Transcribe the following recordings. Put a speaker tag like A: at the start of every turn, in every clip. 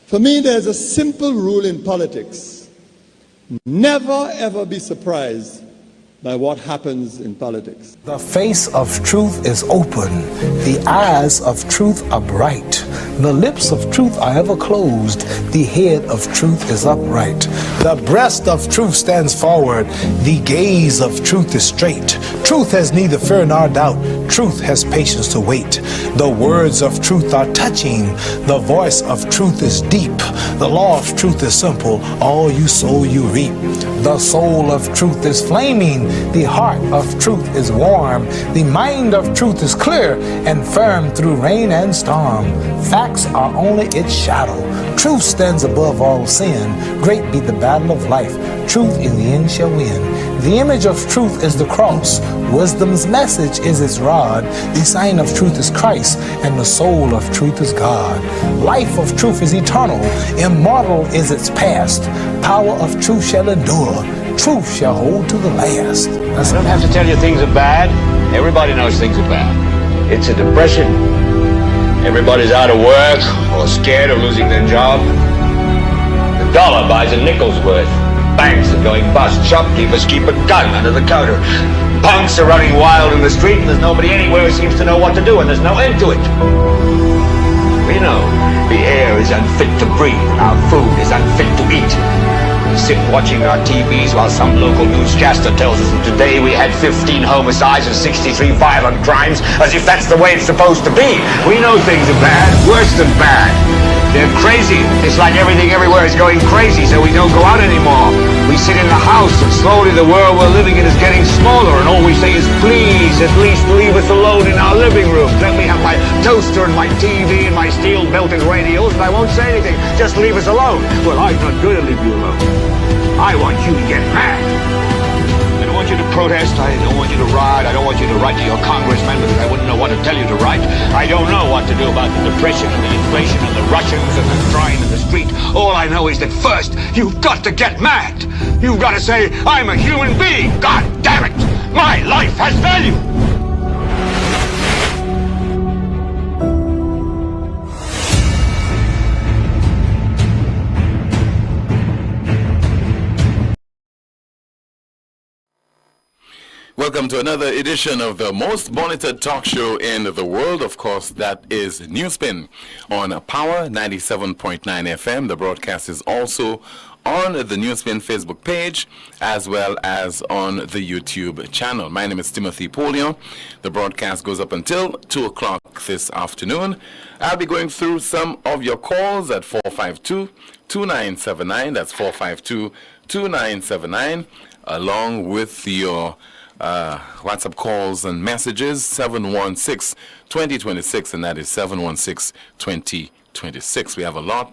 A: For me, there's a simple rule in politics. Never ever be surprised by what happens in politics.
B: The face of truth is open. The eyes of truth are bright. The lips of truth are ever closed. The head of truth is upright. The breast of truth stands forward. The gaze of truth is straight. Truth has neither fear nor doubt. Truth has patience to wait. The words of truth are touching. The voice of truth is deep. The law of truth is simple. All you sow, you reap. The soul of truth is flaming. The heart of truth is warm. The mind of truth is clear and firm through rain and storm. Facts are only its shadow. Truth stands above all sin. Great be the battle of life. Truth in the end shall win. The image of truth is the cross. Wisdom's message is its rod. The sign of truth is Christ, and the soul of truth is God. Life of truth is eternal. Immortal is its past. Power of truth shall endure. Truth shall hold to the last.
C: I don't have to tell you things are bad. Everybody knows things are bad. It's a depression. Everybody's out of work or scared of losing their job. The dollar buys a nickel's worth. Banks are going bust. Shopkeepers keep a gun under the counter. Punks are running wild in the street, and there's nobody anywhere who seems to know what to do, and there's no end to it. We know the air is unfit to breathe, and our food is unfit to eat. We sit watching our TVs while some local newscaster tells us that today we had 15 homicides and 63 violent crimes, as if that's the way it's supposed to be. We know things are bad, worse than bad. They're crazy. It's like everything everywhere is going crazy, so we don't go out anymore. We sit in the house, and slowly the world we're living in is getting smaller, and all we say is, please, at least leave us alone in our living room. Let me have my toaster and my TV and my steel-belted radios, and I won't say anything. Just leave us alone. Well, I'm not going to leave you alone. I want you to get mad. I don't want you to protest. I don't want you to riot. I don't want you to write to your congressman because I wouldn't know what to tell you to write. I don't know what to do about the depression and the inflation and the Russians and the crying in the street. All I know is that first, you've got to get mad. You've got to say, I'm a human being. God damn it. My life has value.
D: Welcome to another edition of the most monitored talk show in the world. Of course, that is NewsSpin on Power 97.9 FM. The broadcast is also on the NewsSpin Facebook page as well as on the YouTube channel. My name is Timothy Poleon. The broadcast goes up until 2 o'clock this afternoon. I'll be going through some of your calls at 452-2979. That's 452-2979, along with your WhatsApp calls and messages, 716-2026, and that is 716-2026. We have a lot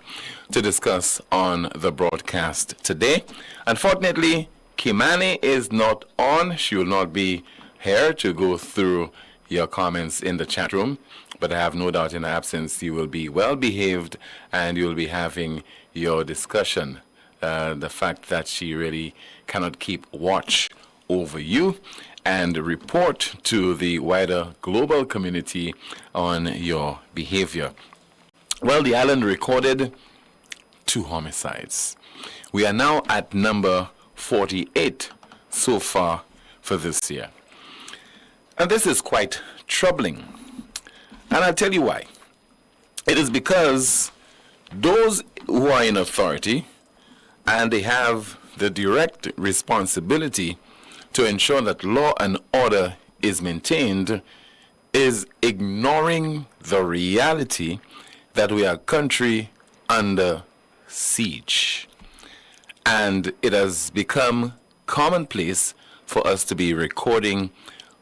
D: to discuss on the broadcast today. Unfortunately, Kimani is not on. She will not be here to go through your comments in the chat room, but I have no doubt in her absence you will be well behaved and you will be having your discussion. The fact that she really cannot keep watch over you and report to the wider global community on your behavior. Well, the island recorded 2 homicides. We are now at number 48 so far for this year. And this is quite troubling. And I'll tell you why. It is because those who are in authority and they have the direct responsibility to ensure that law and order is maintained is ignoring the reality that we are a country under siege. And it has become commonplace for us to be recording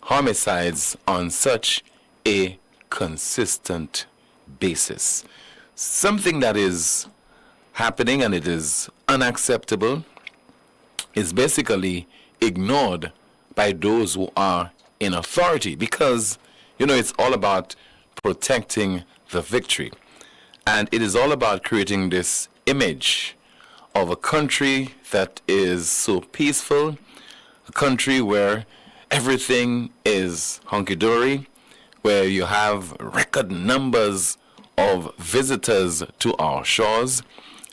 D: homicides on such a consistent basis. Something that is happening, and it is unacceptable, is basically ignored by those who are in authority, because it's all about protecting the victory, and it is all about creating this image of a country that is so peaceful, a country where everything is hunky-dory, where you have record numbers of visitors to our shores,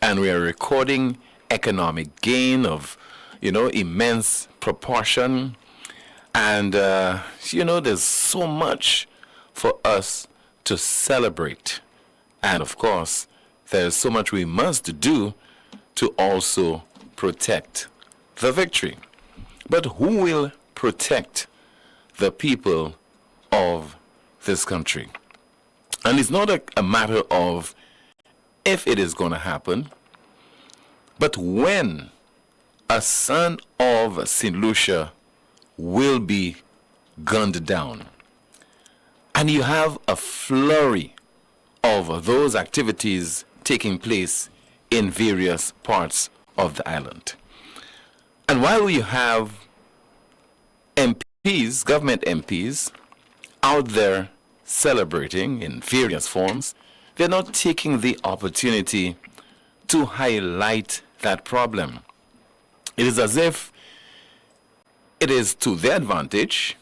D: and we are recording economic gain of, immense proportion. And, there's so much for us to celebrate. And, of course, there's so much we must do to also protect the victory. But who will protect the people of this country? And it's not a matter of if it is going to happen, but when a son of St. Lucia will be gunned down. And you have a flurry of those activities taking place in various parts of the island. And while you have MPs, government MPs, out there celebrating in various forms, they're not taking the opportunity to highlight that problem. It is as if it is to their advantage,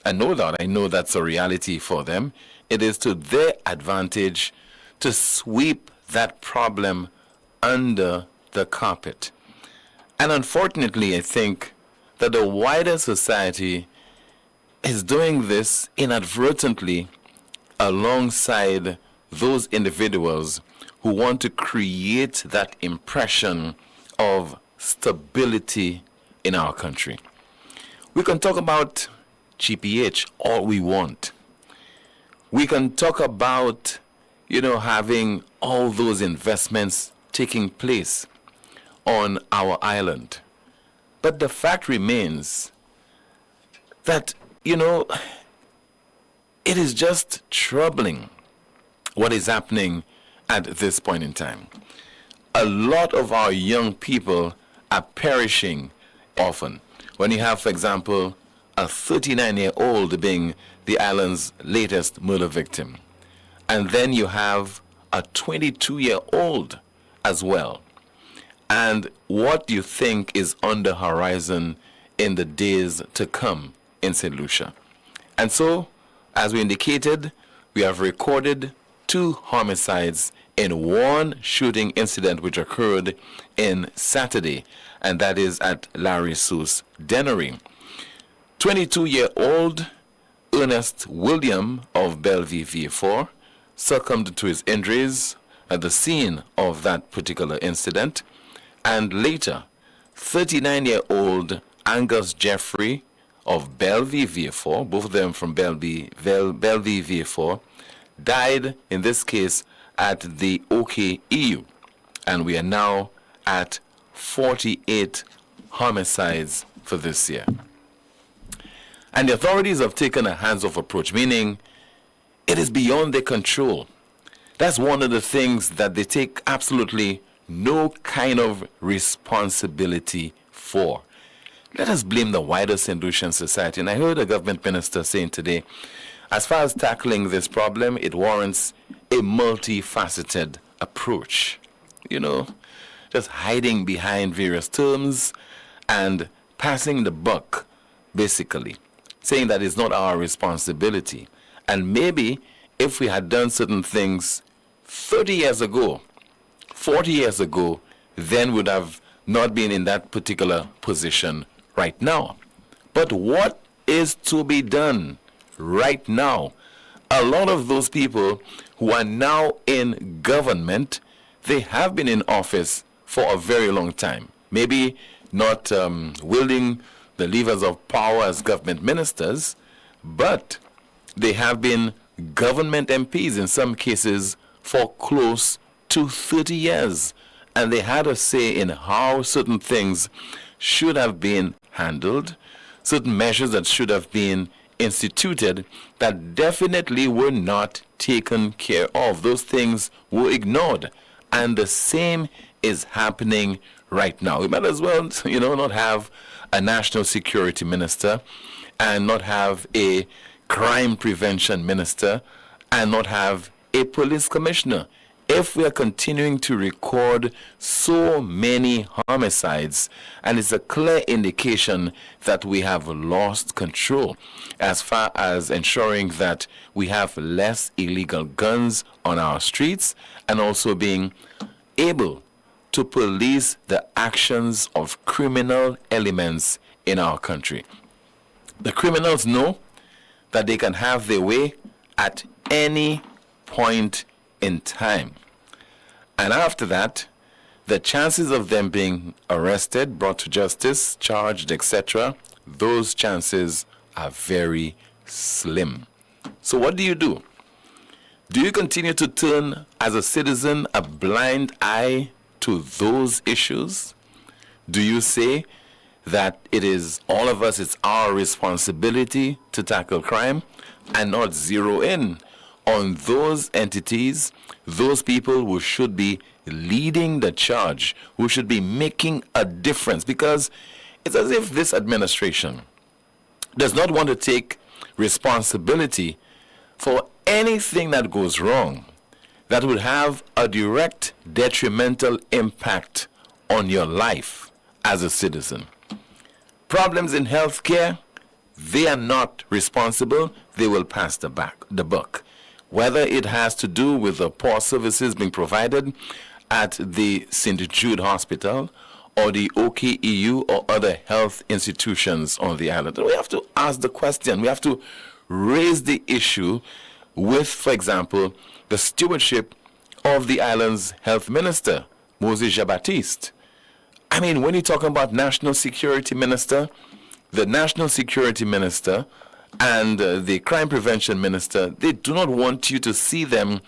D: and no doubt I know that's a reality for them, it is to their advantage to sweep that problem under the carpet. And unfortunately, I think that the wider society is doing this inadvertently alongside those individuals who want to create that impression of stability in our country. We can talk about GPH all we want. We can talk about, having all those investments taking place on our island. But the fact remains that, it is just troubling what is happening at this point in time. A lot of our young people are perishing often. When you have, for example, a 39-year-old being the island's latest murder victim. And then you have a 22-year-old as well. And what do you think is on the horizon in the days to come in St. Lucia? And so, as we indicated, we have recorded 2 homicides in one shooting incident which occurred in Saturday, and that is at Larry Seuss Dennery. 22-year-old Ernest William of Bellevue V4 succumbed to his injuries at the scene of that particular incident, and later 39-year-old Angus Jeffrey of Bellevue V4, both of them from Bellevue V4, died in this case at the OKEU, and we are now at 48 homicides for this year. And the authorities have taken a hands-off approach, meaning it is beyond their control. That's one of the things that they take absolutely no kind of responsibility for. Let us blame the wider St. Lucian society. And I heard a government minister saying today, as far as tackling this problem, it warrants a multifaceted approach. Just hiding behind various terms and passing the buck, basically, saying that it's not our responsibility. And maybe if we had done certain things 30 years ago, 40 years ago, then would have not been in that particular position right now. But what is to be done right now? A lot of those people who are now in government, they have been in office for a very long time. Maybe not wielding the levers of power as government ministers, but they have been government MPs in some cases for close to 30 years. And they had a say in how certain things should have been handled, certain measures that should have been instituted that definitely were not taken care of. Those things were ignored. And the same is happening right now. We might as well, not have a national security minister and not have a crime prevention minister and not have a police commissioner. if we are continuing to record so many homicides, and it's a clear indication that we have lost control as far as ensuring that we have less illegal guns on our streets and also being able to police the actions of criminal elements in our country. The criminals know that they can have their way at any point in time. And after that, the chances of them being arrested, brought to justice, charged, etc., those chances are very slim. So what do? Do you continue to turn, as a citizen, a blind eye to those issues? Do you say that it is all of us, it's our responsibility to tackle crime and not zero in on those entities, those people who should be leading the charge, who should be making a difference? Because it's as if this administration does not want to take responsibility for anything that goes wrong that would have a direct detrimental impact on your life as a citizen. Problems in healthcare, they are not responsible. They will pass the buck. Whether it has to do with the poor services being provided at the St. Jude Hospital or the OKEU or other health institutions on the island. We have to ask the question. We have to raise the issue with, for example, the stewardship of the island's health minister, Moses Jean-Baptiste. I mean, when you're talking about national security minister, the national security minister and the crime prevention minister, they do not want you to see them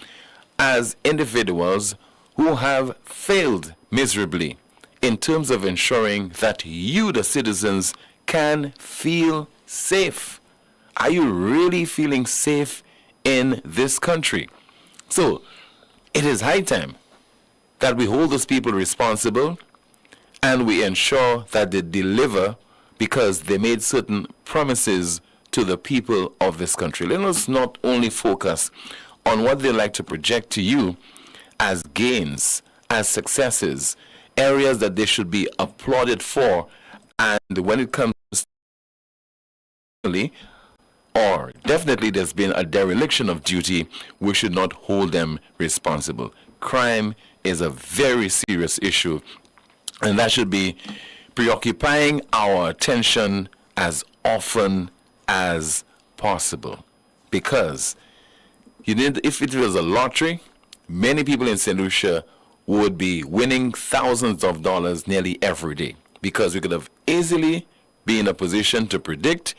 D: as individuals who have failed miserably in terms of ensuring that you, the citizens, can feel safe. Are you really feeling safe in this country? So it is high time that we hold those people responsible and we ensure that they deliver, because they made certain promises to the people of this country. Let us not only focus on what they like to project to you as gains, as successes, areas that they should be applauded for, and when it comes to or definitely there's been a dereliction of duty, we should not hold them responsible. Crime is a very serious issue, and that should be preoccupying our attention as often as possible. Because if it was a lottery, many people in St. Lucia would be winning thousands of dollars nearly every day, because we could have easily be in a position to predict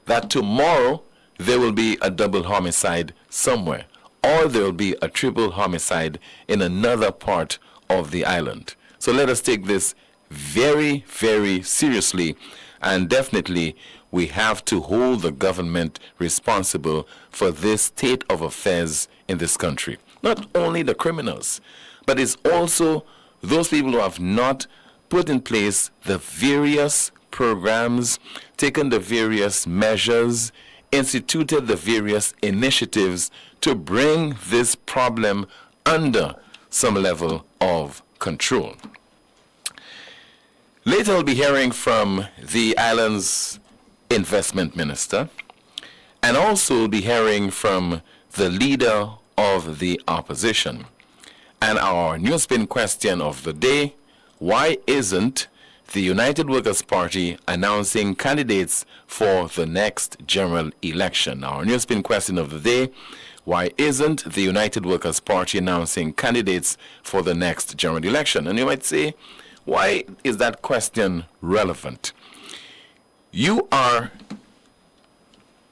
D: that tomorrow there will be a double homicide somewhere, or there will be a triple homicide in another part of the island. So let us take this very, very seriously, and definitely we have to hold the government responsible for this state of affairs in this country. Not only the criminals, but it's also those people who have not put in place the various programs, taken the various measures, instituted the various initiatives to bring this problem under some level of control. Later I'll be hearing from the island's investment minister, and also be hearing from the leader of the opposition. And our NewsSpin question of the day: why isn't the United Workers' Party announcing candidates for the next general election? Our NewsSpin question of the day: why isn't the United Workers' Party announcing candidates for the next general election? And you might say, why is that question relevant? You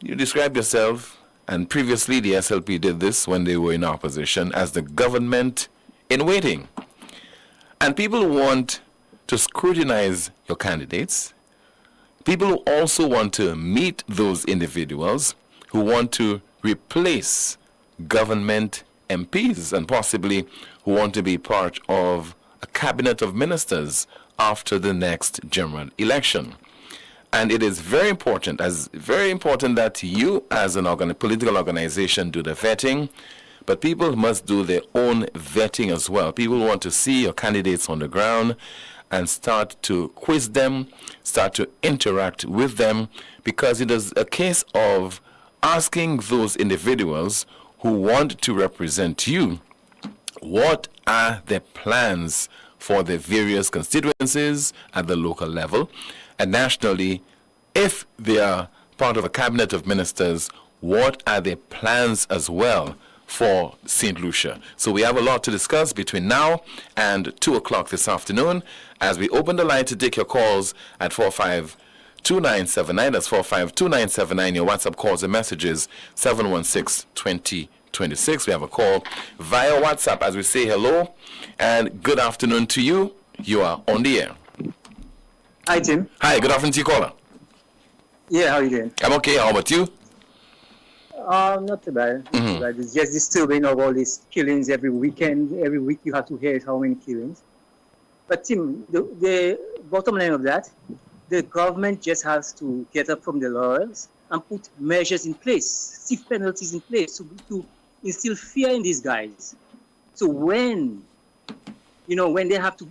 D: describe yourself, and previously the SLP did this when they were in opposition, as the government in waiting. And people want to scrutinize your candidates. People also want to meet those individuals who want to replace government MPs, and possibly who want to be part of a cabinet of ministers after the next general election. And it is very important that you, as an political organization, do the vetting, but people must do their own vetting as well. People want to see your candidates on the ground and start to quiz them, start to interact with them, because it is a case of asking those individuals who want to represent you, what are their plans for the various constituencies at the local level, and nationally, if they are part of a cabinet of ministers, what are their plans as well for St. Lucia? So we have a lot to discuss between now and 2 o'clock this afternoon as we open the line to take your calls at 452979. That's 452979. Your WhatsApp calls and messages 716-2026. We have a call via WhatsApp as we say hello and good afternoon to you. You are on the air.
E: Hi, Tim.
D: Hi, good afternoon to you, caller.
E: Yeah, how are you doing?
D: I'm okay. How about you?
E: Not too bad. Not too bad. It's just disturbing of all these killings every weekend. Every week you have to hear how many killings. But Tim, the bottom line of that, the government just has to get up from the laurels and put measures in place, stiff penalties in place to instill fear in these guys. So when they have to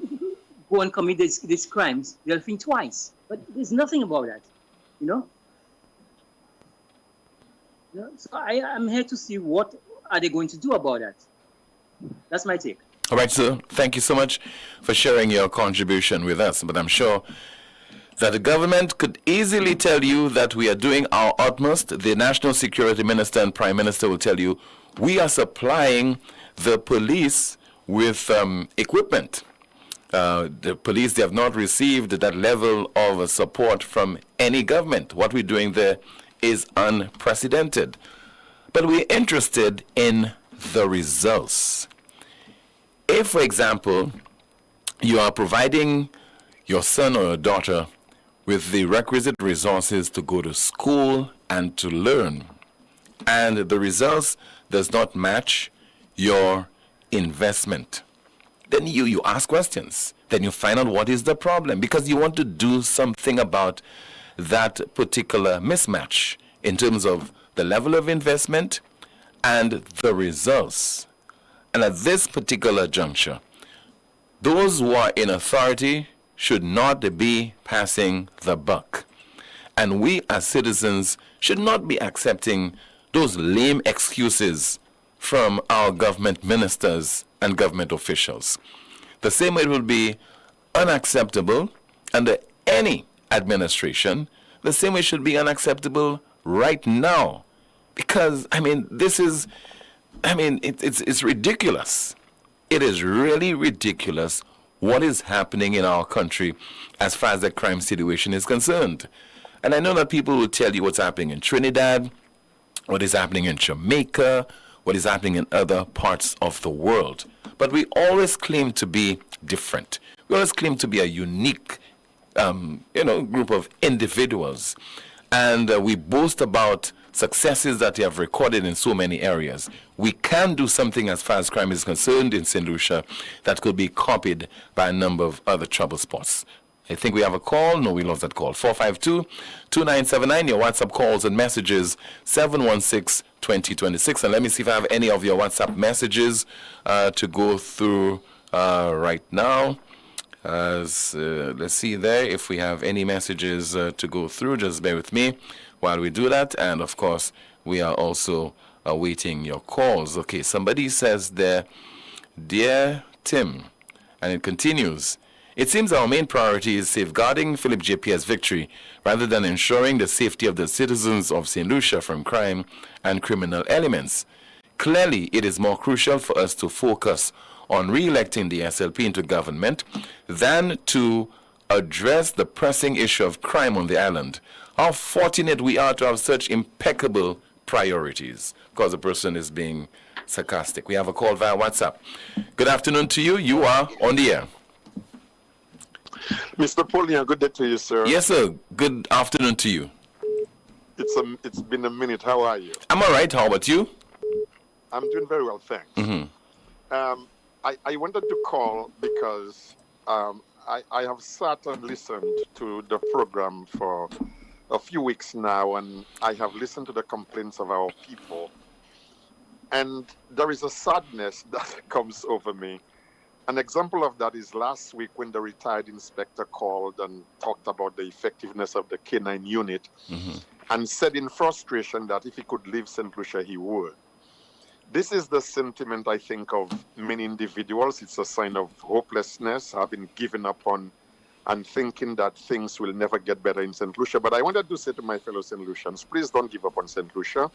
E: go and commit these crimes, they'll think twice. But there's nothing about that, So I'm here to see what are they going to do about that. That's my take.
D: All right, sir. Thank you so much for sharing your contribution with us. But I'm sure that the government could easily tell you that we are doing our utmost. The National Security Minister and Prime Minister will tell you we are supplying the police with equipment. The police, they have not received that level of support from any government. What we're doing there is unprecedented. But we're interested in the results. If, for example, you are providing your son or your daughter with the requisite resources to go to school and to learn, and the results does not match your investment, then you ask questions. Then you find out what is the problem, because you want to do something about that particular mismatch in terms of the level of investment and the results. And at this particular juncture, those who are in authority should not be passing the buck. And we as citizens should not be accepting those lame excuses from our government ministers and government officials. The same way it will be unacceptable under any administration, the same way it should be unacceptable right now. Because, it's ridiculous. It is really ridiculous what is happening in our country as far as the crime situation is concerned. And I know that people will tell you what's happening in Trinidad, what is happening in Jamaica, what is happening in other parts of the world. But we always claim to be different. We always claim to be a unique group of individuals. And we boast about successes that we have recorded in so many areas. We can do something as far as crime is concerned in St. Lucia that could be copied by a number of other trouble spots. I think we have a call. No, we lost that call. 452-2979. Your WhatsApp calls and messages, 716-2026. And let me see if I have any of your WhatsApp messages to go through right now. Let's see there if we have any messages to go through. Just bear with me while we do that. And, of course, we are also awaiting your calls. Okay, somebody says there, Dear Tim, and it continues, it seems our main priority is safeguarding Philip JP's victory rather than ensuring the safety of the citizens of St. Lucia from crime and criminal elements. Clearly, it is more crucial for us to focus on re-electing the SLP into government than to address the pressing issue of crime on the island. How fortunate we are to have such impeccable priorities. Because the person is being sarcastic. We have a call via WhatsApp. Good afternoon to you. You are on the air.
F: Mr. Poleon, good day to you, sir.
D: Yes, sir. Good afternoon to you.
F: It's been a minute. How are you?
D: I'm all right. How about you?
F: I'm doing very well, thanks. I wanted to call because I have sat and listened to the program for a few weeks now, and I have listened to the complaints of our people. And there is a sadness that comes over me. An example of that is last week when the retired inspector called and talked about the effectiveness of the K9 unit and said in frustration that if he could leave St. Lucia, he would. This is the sentiment, I think, of many individuals. It's a sign of hopelessness, having given up on and thinking that things will never get better in St. Lucia. But I wanted to say to my fellow St. Lucians, please don't give up on St. Lucia.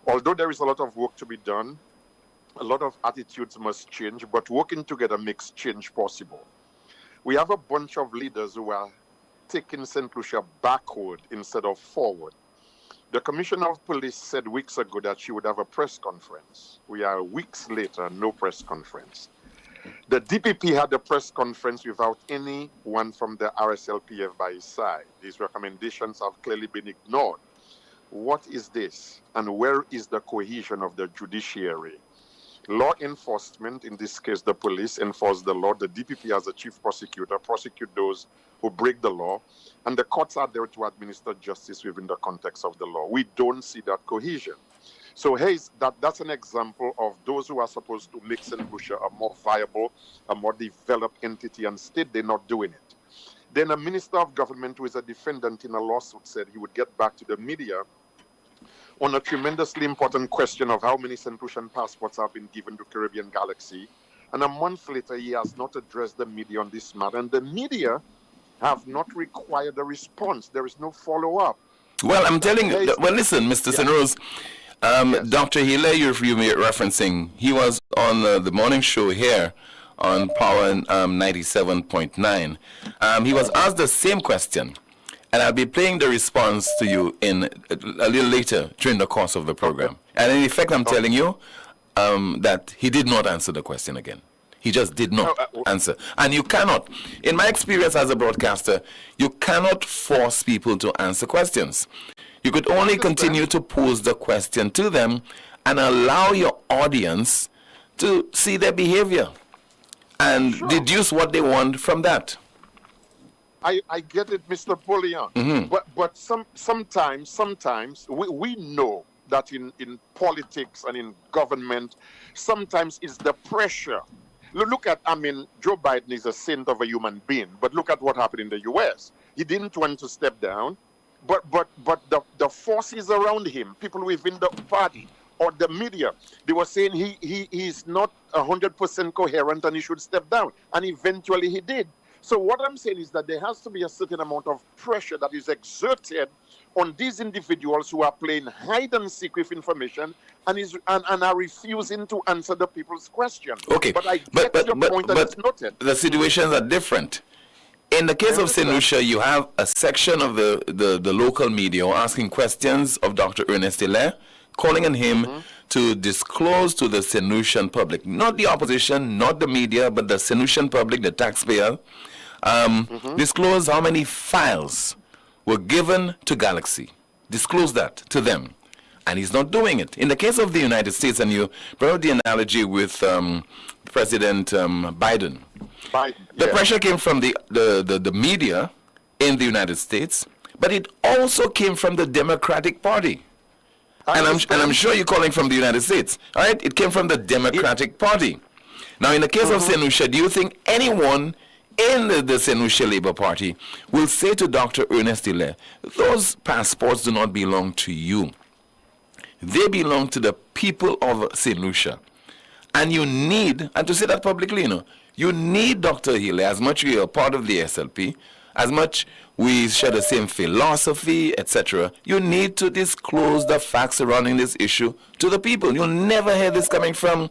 F: Although there is a lot of work to be done, a lot of attitudes must change, but working together makes change possible. We have a bunch of leaders who are taking St. Lucia backward instead of forward. The Commissioner of Police said weeks ago that she would have a press conference. We are weeks later, no press conference. The DPP had a press conference without anyone from the RSLPF by his side. These recommendations have clearly been ignored. What is this? And where is the cohesion of the judiciary? Law enforcement, in this case the police, enforce the law. The DPP as a chief prosecutor prosecute those who break the law. And the courts are there to administer justice within the context of the law. We don't see that cohesion. So that's an example of those who are supposed to make St. Lucia a more viable, a more developed entity and state, they're not doing it. Then a minister of government who is a defendant in a lawsuit said he would get back to the media on a tremendously important question of how many St. Lucian passports have been given to Caribbean Galaxy. And a month later, he has not addressed the media on this matter. And the media have not required a response. There is no follow-up.
D: Well, I'm telling you, well, listen, Mr. Senrose, Dr. Hile, you're referencing, he was on the morning show here on Poleon 97.9. He was asked the same question. And I'll be playing the response to you in a little later during the course of the program. And in effect, I'm telling you that he did not answer the question again. He just did not answer. And you cannot, in my experience as a broadcaster, you cannot force people to answer questions. You could only continue to pose the question to them and allow your audience to see their behavior and deduce what they want from that.
F: I get it, Mr. Poleon. But sometimes we know that in politics and in government, sometimes it's the pressure. Look at, Joe Biden is a saint of a human being, but look at what happened in the U.S. He didn't want to step down, but the forces around him, people within the party or the media, they were saying he is not 100% coherent and he should step down. And eventually he did. So what I'm saying is that there has to be a certain amount of pressure that is exerted on these individuals who are playing hide and seek with information and are refusing to answer the people's questions.
D: Okay,
F: but I get your point that it's noted.
D: The situations are different. In the case of St. Lucia, you have a section of the local media asking questions of Dr. Ernest Hilaire, calling on him to disclose to the St. Lucian public, not the opposition, not the media, but the St. Lucian public, the taxpayer, disclose how many files were given to Galaxy. Disclose that to them. And he's not doing it. In the case of the United States, and you brought the analogy with President Biden. The pressure came from the media in the United States, but it also came from the Democratic Party. And I'm sure you're calling from the United States. All right? It came from the Democratic Party. Now, in the case of St. Lucia, do you think anyone in the St. Lucia Labour Party will say to Dr. Ernest Hilaire, those passports do not belong to you. They belong to the people of St. Lucia. And you need, and to say that publicly, you need Dr. Hilaire, as much you are part of the SLP, as much we share the same philosophy, etc., you need to disclose the facts surrounding this issue to the people. You'll never hear this coming from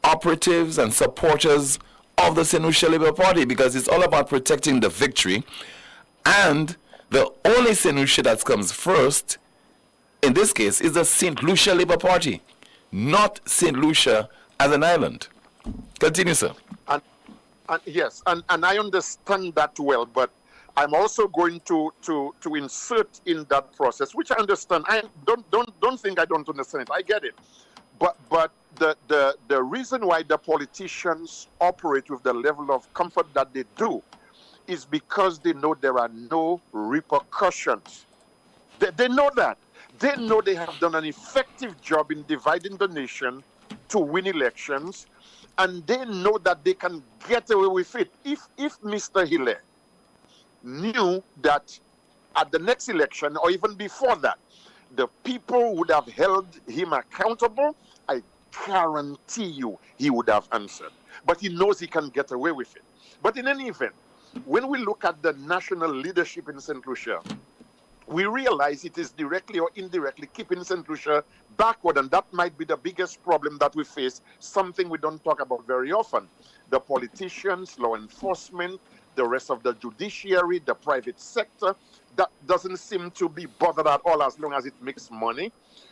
D: operatives and supporters of the St. Lucia Labour Party, because it's all about protecting the victory. And the only St. Lucia that comes first, in this case, is the St. Lucia Labour Party, not St. Lucia as an island. Continue, sir.
F: Yes, and I understand that well, but I'm also going to insert in that process, which I understand. I don't think I don't understand it. I get it, but the reason why the politicians operate with the level of comfort that they do is because they know there are no repercussions. They know that. They know they have done an effective job in dividing the nation to win elections, and they know that they can get away with it. If Mr. Hille knew that at the next election, or even before that, the people would have held him accountable, I guarantee you he would have answered. But he knows he can get away with it. But in any event, when we look at the national leadership in St. Lucia, we realize it is directly or indirectly keeping St. Lucia backward, and that might be the biggest problem that we face, something we don't talk about very often. The politicians, law enforcement, the rest of the judiciary, the private sector, that doesn't seem to be bothered at all as long as it makes money.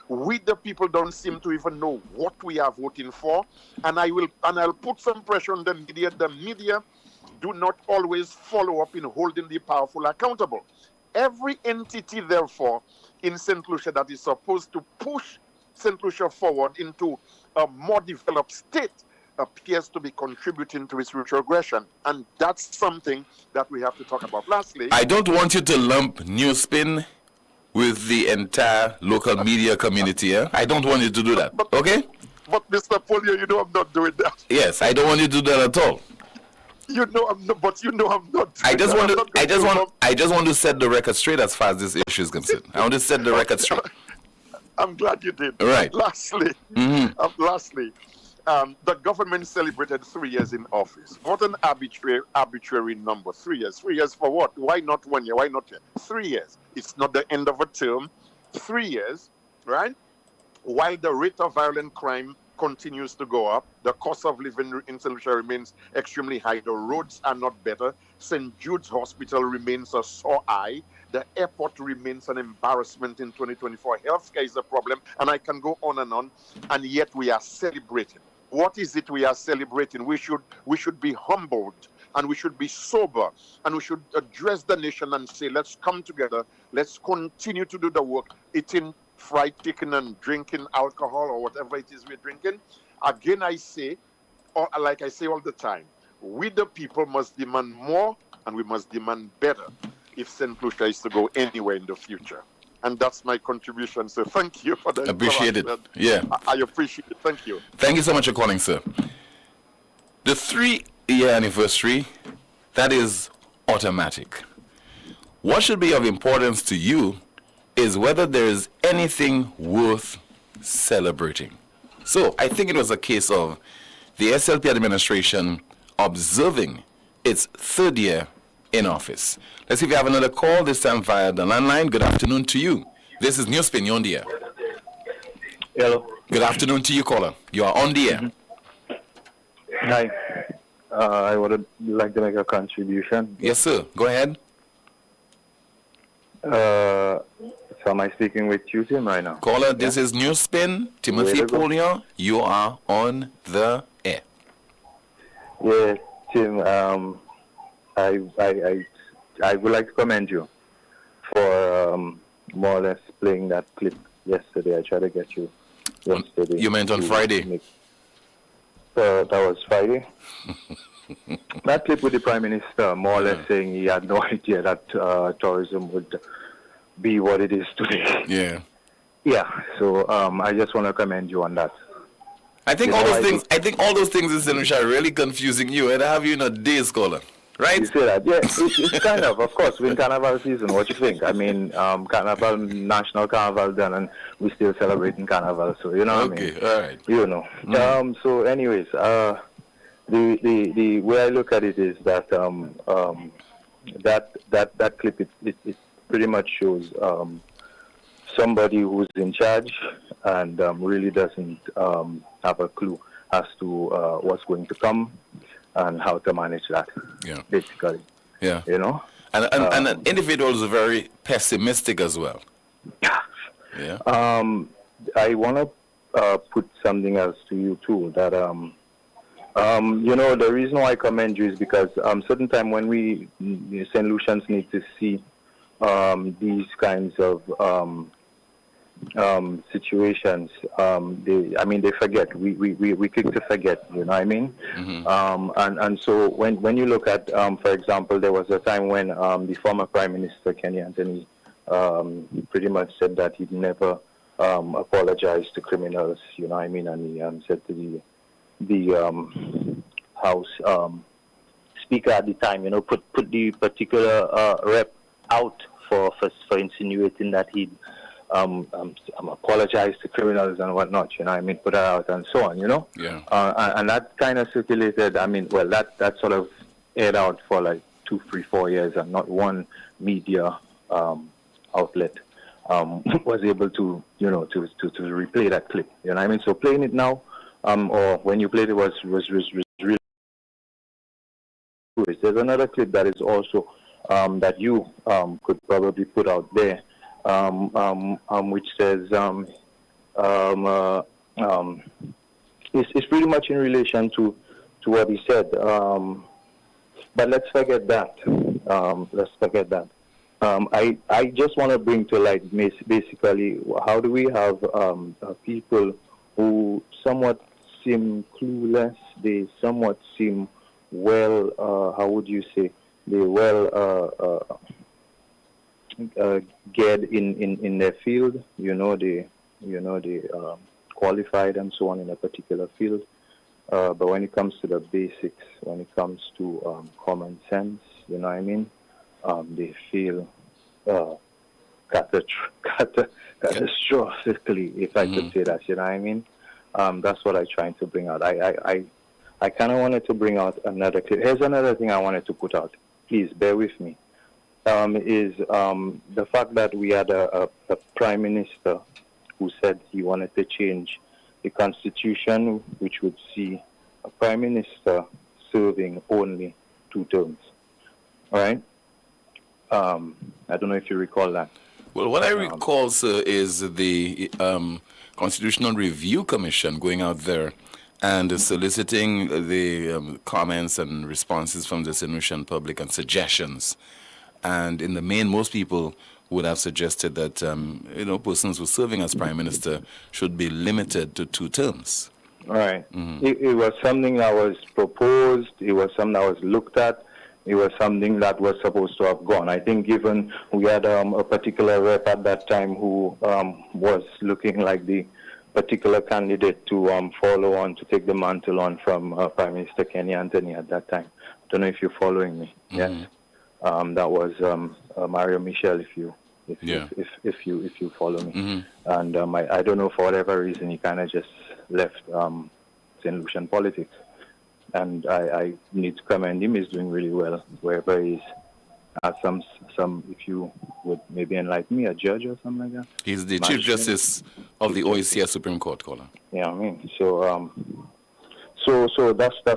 F: We, the people, don't seem to even know what we are voting for, and I'll put some pressure on the media. The media do not always follow up in holding the powerful accountable. Every entity, therefore, in St. Lucia that is supposed to push St. Lucia forward into a more developed state appears to be contributing to its retrogression. And that's something that we have to talk about. Lastly,
D: I don't want you to lump NewsSpin with the entire local media community. I don't want you to do that, okay?
F: But Mr. Poleon, you know I'm not doing that.
D: Yes, I don't want you to do that at all.
F: You know I'm not, but you know I'm not.
D: I just want to set the record straight as far as this issue is concerned. I want to set the record straight.
F: I'm glad you did.
D: Right.
F: Lastly, the government celebrated 3 years in office. What an arbitrary number. 3 years. 3 years for what? Why not 1 year? Why not 10? 3 years. It's not the end of a term. 3 years, right? While the rate of violent crime continues to go up, the cost of living in St. Lucia remains extremely high. The roads are not better. St. Jude's Hospital remains a sore eye. The airport remains an embarrassment in 2024. Healthcare is a problem, and I can go on, and yet we are celebrating. What is it we are celebrating? We should be humbled, and we should be sober, and we should address the nation and say, let's come together, let's continue to do the work, eating fried chicken and drinking alcohol or whatever it is we're drinking. Again, I say, or like I say all the time, we the people must demand more, and we must demand better if St. Lucia is to go anywhere in the future. And that's my contribution, so thank you for that.
D: Appreciate it. Yeah.
F: I appreciate it. Thank you.
D: Thank you so much for calling, sir. The 3-year anniversary, that is automatic. What should be of importance to you is whether there is anything worth celebrating. So I think it was a case of the SLP administration observing its 3rd year in office. Let's see if we have another call, this time via the landline. Good afternoon to you. This is NewsSpin, you're on the air.
G: Hello.
D: Good afternoon to you, caller. You are on the air.
G: Hi. I would like to make a contribution.
D: Yes, sir. Go ahead.
G: So am I speaking with you, Tim, right now?
D: Caller, this is NewsSpin. Timothy Poleon, you are on the air.
G: Yeah, Tim, I would like to commend you for more or less playing that clip yesterday. I tried to get you yesterday.
D: You meant on Friday?
G: That was Friday. That clip with the Prime Minister, more or less saying he had no idea that tourism would be what it is today.
D: Yeah.
G: Yeah. So I just want to commend you on that.
D: I think all those things in St. Lucia are really confusing you, and I have you in a daze, caller. Right?
G: You say that? Yeah, it's kind of course, we're in Carnival season. What you think? I mean, Carnival, National Carnival done, and we're still celebrating Carnival. So you know what I mean?
D: Okay, all right.
G: You know. So, anyways, the way I look at it is that that clip it pretty much shows somebody who's in charge and really doesn't have a clue as to what's going to come and how to manage that. Yeah. Basically.
D: Yeah.
G: You know?
D: And individuals are very pessimistic as well. Yeah.
G: I want to put something else to you too. That you know, the reason why I commend you is because certain time when we St. Lucians need to see these kinds of situations, they forget. We quick to forget, you know what I mean? Mm-hmm. And so when you look at, for example, there was a time when the former Prime Minister Kenny Anthony pretty much said that he'd never apologize to criminals, you know what I mean? And he said to the House Speaker at the time, you know, put the particular rep out for insinuating that he'd apologize to criminals and whatnot, you know what I mean? Put that out and so on, you know?
D: Yeah.
G: And that kind of circulated, I mean, well, that sort of aired out for like 2, 3, 4 years, and not one media outlet was able to, you know, to replay that clip. You know what I mean? So playing it now, or when you played it was really. There's another clip that is also that you could probably put out there, which says it's pretty much in relation to what he said. But let's forget that. I just want to bring to light basically how do we have people who somewhat seem clueless, they somewhat seem well, how would you say, they're well geared in their field, they qualified and so on in a particular field. But when it comes to the basics, when it comes to common sense, you know what I mean, they feel catastrophically, if I could say that, you know what I mean. That's what I'm trying to bring out. I kind of wanted to bring out another clip. Here's another thing I wanted to put out. Please bear with me. Is the fact that we had a prime minister who said he wanted to change the constitution, which would see a prime minister serving only 2 terms. All right? I don't know if you recall that.
D: Well, what I recall, sir, is the Constitutional Review Commission going out there and soliciting the comments and responses from the St. Lucian public and suggestions. And in the main, most people would have suggested that, persons who are serving as Prime Minister should be limited to 2 terms.
G: All right. It was something that was proposed. It was something that was looked at. It was something that was supposed to have gone. I think given we had a particular rep at that time who was looking like the particular candidate to follow on, to take the mantle on from Prime Minister Kenny Anthony at that time. I don't know if you're following me. Yes. That was Mario Michel, if you follow me. And I don't know, for whatever reason, he kind of just left St. Lucian politics. And I need to commend him. He's doing really well wherever he is. Some, if you would maybe enlighten me, a judge or something like that.
D: He's the Chief Justice of the OECS Supreme Court, caller.
G: Yeah, I mean, so that's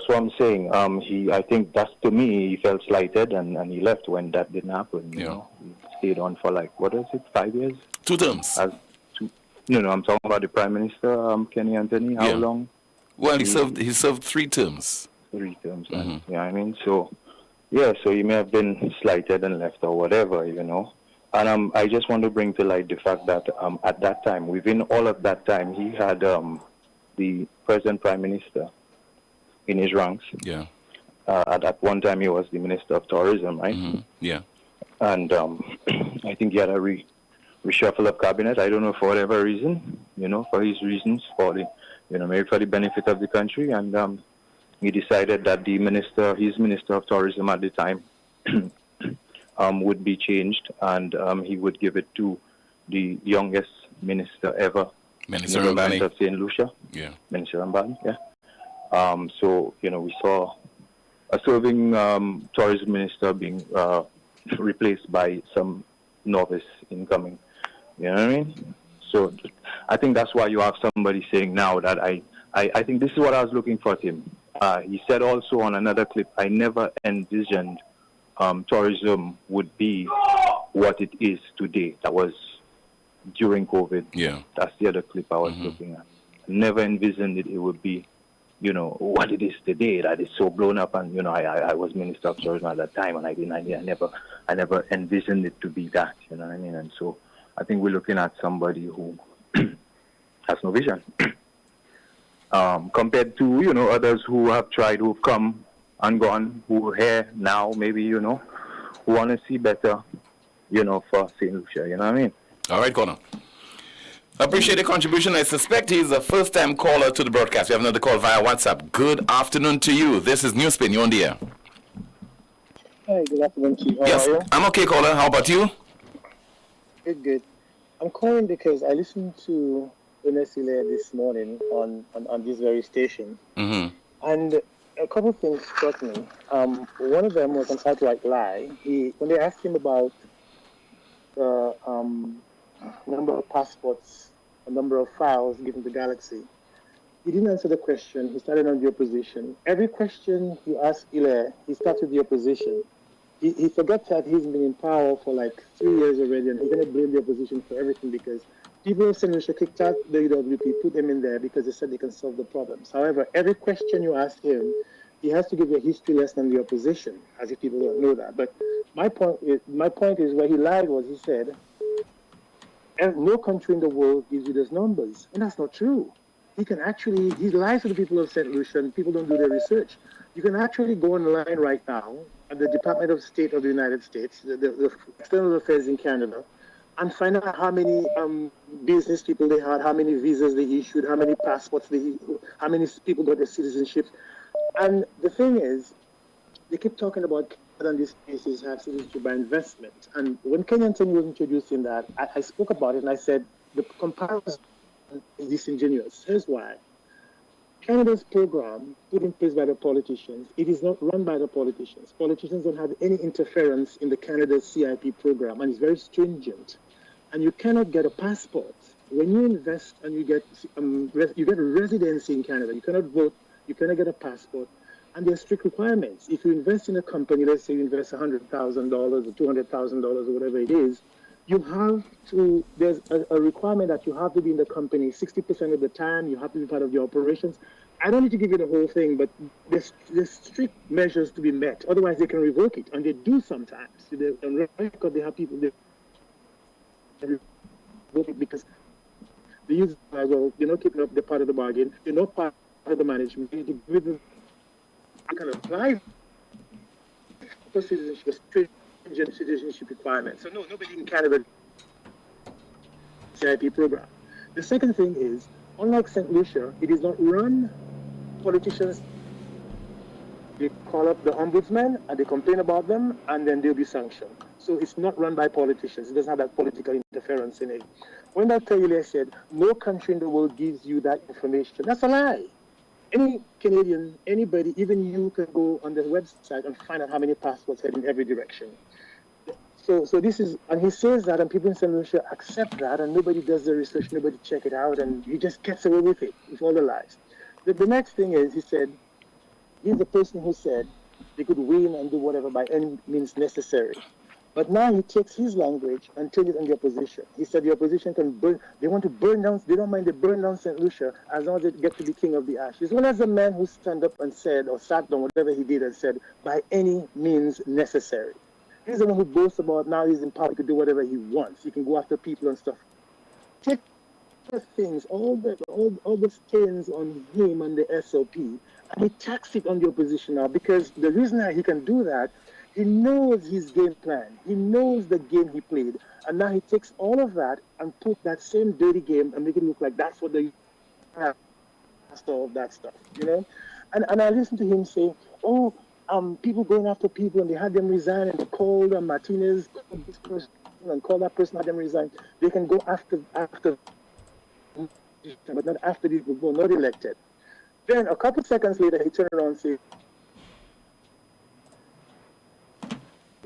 G: what I'm saying. I think that's, to me, he felt slighted and he left when that didn't happen. You know, he stayed on for 5 years?
D: 2 terms.
G: I'm talking about the Prime Minister, Kenny Anthony. How long?
D: Well, he served 3 terms.
G: 3 terms. Yeah, I mean, so he may have been slighted and left or whatever, you know. And I just want to bring to light the fact that at that time, within all of that time, he had the present Prime Minister in his ranks.
D: Yeah.
G: At that one time, he was the Minister of Tourism, right?
D: Yeah.
G: And I think he had a reshuffle of cabinet. I don't know, for whatever reason, for his reasons, maybe for the benefit of the country. And he decided that his Minister of Tourism at the time would be changed, and he would give it to the youngest minister ever,
D: Minister
G: Mbani of St. Lucia.
D: Yeah.
G: Minister Mbani, yeah. So, we saw a serving tourism minister being replaced by some novice incoming. You know what I mean? So I think that's why you have somebody saying now that I think this is what I was looking for, Tim. He said also on another clip, I never envisioned tourism would be what it is today. That was during COVID.
D: Yeah.
G: That's the other clip I was looking at. Never envisioned it would be, what it is today, that is so blown up. And, I was Minister of Tourism at that time, and I never envisioned it to be that, you know what I mean? And so I think we're looking at somebody who has no vision. Compared to, others who have tried, who've come and gone, who are here now, maybe, who want to see better, for St. Lucia. You know what I mean?
D: All right, Connor. Appreciate the contribution. I suspect he's a first-time caller to the broadcast. We have another call via WhatsApp. Good afternoon to you. This is NewsSpin. You're on the air.
H: Hi, good afternoon to you. How
D: Yes,
H: are you?
D: I'm okay, caller. How about you?
H: Good. I'm calling because I listened to Unesile this morning on this very station, and a couple of things struck me. One of them was an outright lie. When they asked him about the number of passports, the number of files given to Galaxy, he didn't answer the question. He started on the opposition. Every question you ask Ile, he starts with the opposition. He forgets that he's been in power for like 3 years already, and he's going to blame the opposition for everything because people of St. Lucia kicked out the UWP, put them in there because they said they can solve the problems. However, every question you ask him, he has to give you a history lesson on the opposition, as if people don't know that. But my point is where he lied was he said, no country in the world gives you those numbers, and that's not true. He lies to the people of St. Lucia, and people don't do their research. You can actually go online right now at the Department of State of the United States, the External Affairs in Canada, and find out how many business people they had, how many visas they issued, how many passports how many people got their citizenship. And the thing is, they keep talking about Canada and these places have citizenship by investment. And when Kenyan was introducing that, I spoke about it and I said the comparison is disingenuous. Here's why. Canada's program put in place by the politicians, it is not run by the politicians. Politicians don't have any interference in the Canada CIP program, and it's very stringent. And you cannot get a passport. When you invest and you get a residency in Canada, you cannot vote, you cannot get a passport, and there are strict requirements. If you invest in a company, let's say you invest $100,000 or $200,000 or whatever it is, you have to, there's a requirement that you have to be in the company 60% of the time, you have to be part of the operations. I don't need to give you the whole thing, but there's strict measures to be met. Otherwise, they can revoke it, and they do sometimes. On record, they have people, they revoke it because they use, well, they're not keeping up the part of the bargain, they're not part of the management. They can apply for citizenship, citizenship requirements. So no, nobody in Canada CIP program. The second thing is, unlike St. Lucia, it is not run. Politicians, they call up the ombudsman and they complain about them, and then they'll be sanctioned. So it's not run by politicians. It doesn't have that political interference in it. When Dr. Ile said, no country in the world gives you that information, that's a lie. Any Canadian, anybody, even you can go on the website and find out how many passports head in every direction. So this is, and he says that, and people in St. Lucia accept that, and nobody does the research, nobody check it out, and he just gets away with it, with all the lies. The next thing is, he said, he's the person who said they could win and do whatever by any means necessary. But now he takes his language and turns it on the opposition. He said the opposition can burn, they want to burn down, they don't mind they burn down St. Lucia as long as they get to be king of the ashes. Well, as a man who stand up and said, or sat down, whatever he did and said, by any means necessary. He's the one who boasts about now he's in power, he can do whatever he wants. He can go after people and stuff. Take the things, all the stains on him and the SOP, and he tacks it on the opposition now, because the reason that he can do that, he knows his game plan. He knows the game he played. And now he takes all of that and put that same dirty game and make it look like that's what they have, all of that stuff, you know? And I listened to him say, oh, people going after people, and they had them resign, and they called Martinez, called this person, and called that person, had them resign. They can go after, but not after these people not elected. Then a couple seconds later, he turned around and said,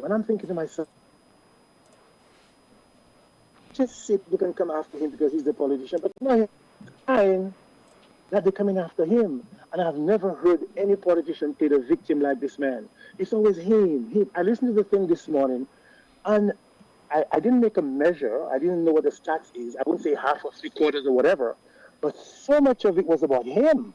H: and I'm thinking to myself, just say people can come after him because he's a politician, but no, fine that they're coming after him. And I've never heard any politician play the victim like this man. It's always him. I listened to the thing this morning, and I didn't make a measure. I didn't know what the stats is. I wouldn't say half or 3/4 or whatever, but so much of it was about him.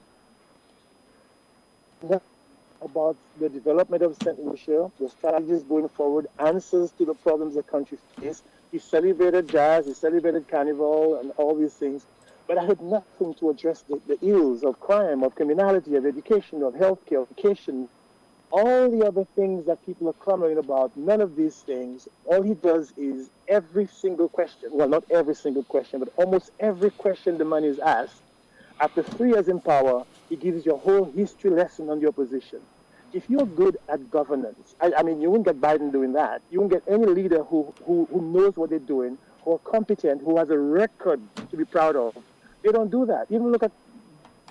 H: About the development of St. Lucia, the strategies going forward, answers to the problems the country faces. He celebrated jazz, he celebrated carnival, and all these things. But I had nothing to address the ills of crime, of criminality, of education, of healthcare, of education, All the other things that people are clamoring about, none of these things, all he does is every single question, well, not every single question, but almost every question the man is asked, after 3 years in power, he gives you a whole history lesson on the opposition. If you're good at governance, I mean, you won't get Biden doing that. You won't get any leader who knows what they're doing, who are competent, who has a record to be proud of. They don't do that. Even look at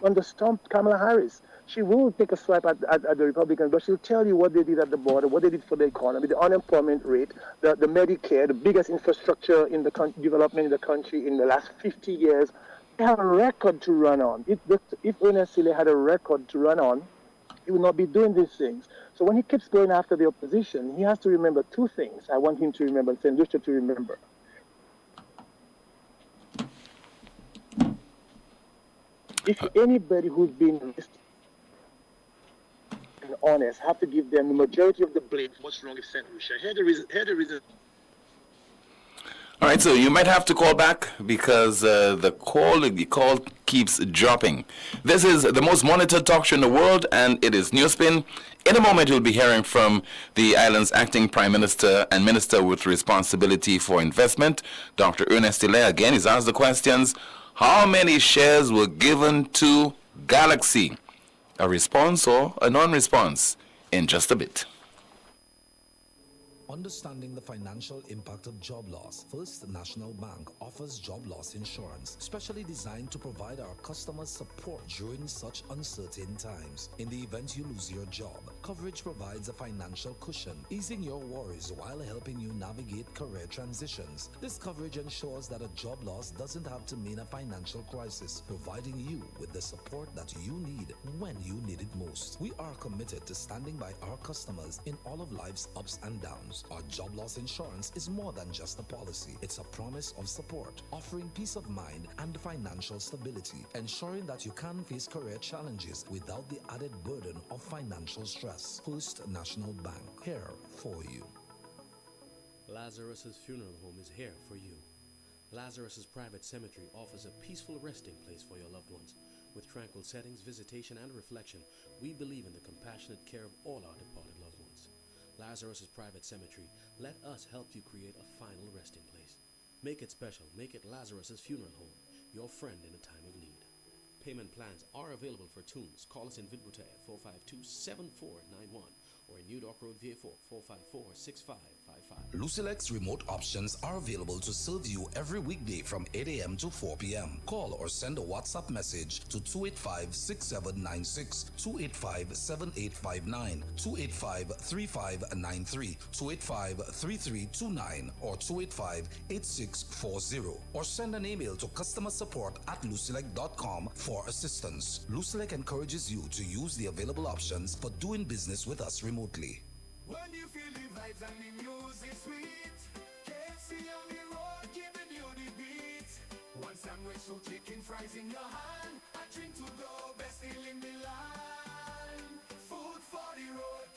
H: on the stump, Kamala Harris. She will take a swipe at the Republicans, but she'll tell you what they did at the border, what they did for the economy, the unemployment rate, the Medicare, the biggest infrastructure in the development in the country in the last 50 years. They have a record to run on. If Ernest Sile had a record to run on, he would not be doing these things. So when he keeps going after the opposition, he has to remember 2 things. I want him to remember, St. Lucia to remember. If anybody who's been and honest, have to give them the majority of the blame for what's wrong with St. Lucia. Here the reason.
D: All right, so you might have to call back because the call keeps dropping. This is the most monitored talk show in the world, and it is NewsSpin. In a moment, you'll be hearing from the island's acting Prime Minister and Minister with responsibility for investment, Dr. Ernest Sile. Again, he's asked the questions, how many shares were given to Galaxy? A response or a non-response in just a bit.
I: Understanding the financial impact of job loss, First National Bank offers job loss insurance, specially designed to provide our customers support during such uncertain times. In the event you lose your job, coverage provides a financial cushion, easing your worries while helping you navigate career transitions. This coverage ensures that a job loss doesn't have to mean a financial crisis, providing you with the support that you need when you need it most. We are committed to standing by our customers in all of life's ups and downs. Our job loss insurance is more than just a policy. It's a promise of support, offering peace of mind and financial stability, ensuring that you can face career challenges without the added burden of financial stress. First National Bank, here for you.
J: Lazarus's Funeral Home is here for you. Lazarus's Private Cemetery offers a peaceful resting place for your loved ones. With tranquil settings, visitation, and reflection, we believe in the compassionate care of all our departed loved ones. Lazarus's Private Cemetery, let us help you create a final resting place. Make it special. Make it Lazarus's Funeral Home, your friend in a time of need. Payment plans are available for tunes. Call us in Vidbute at 452-7491 or in New Dock Road, VA4, 454-6555.
I: Lucilex remote options are available to serve you every weekday from 8 a.m. to 4 p.m. Call or send a WhatsApp message to 285-6796, 285-7859, 285-3593, 285-3329, or 285-8640. Or send an email to customersupport@lucilec.com for assistance. Lucilec encourages you to use the available options for doing business with us remotely.
K: When you feel the vibes and the music sweet, KFC on the road giving you the beat. One sandwich, so chicken fries in your hand, a drink to go, best deal in the land. Food for the road.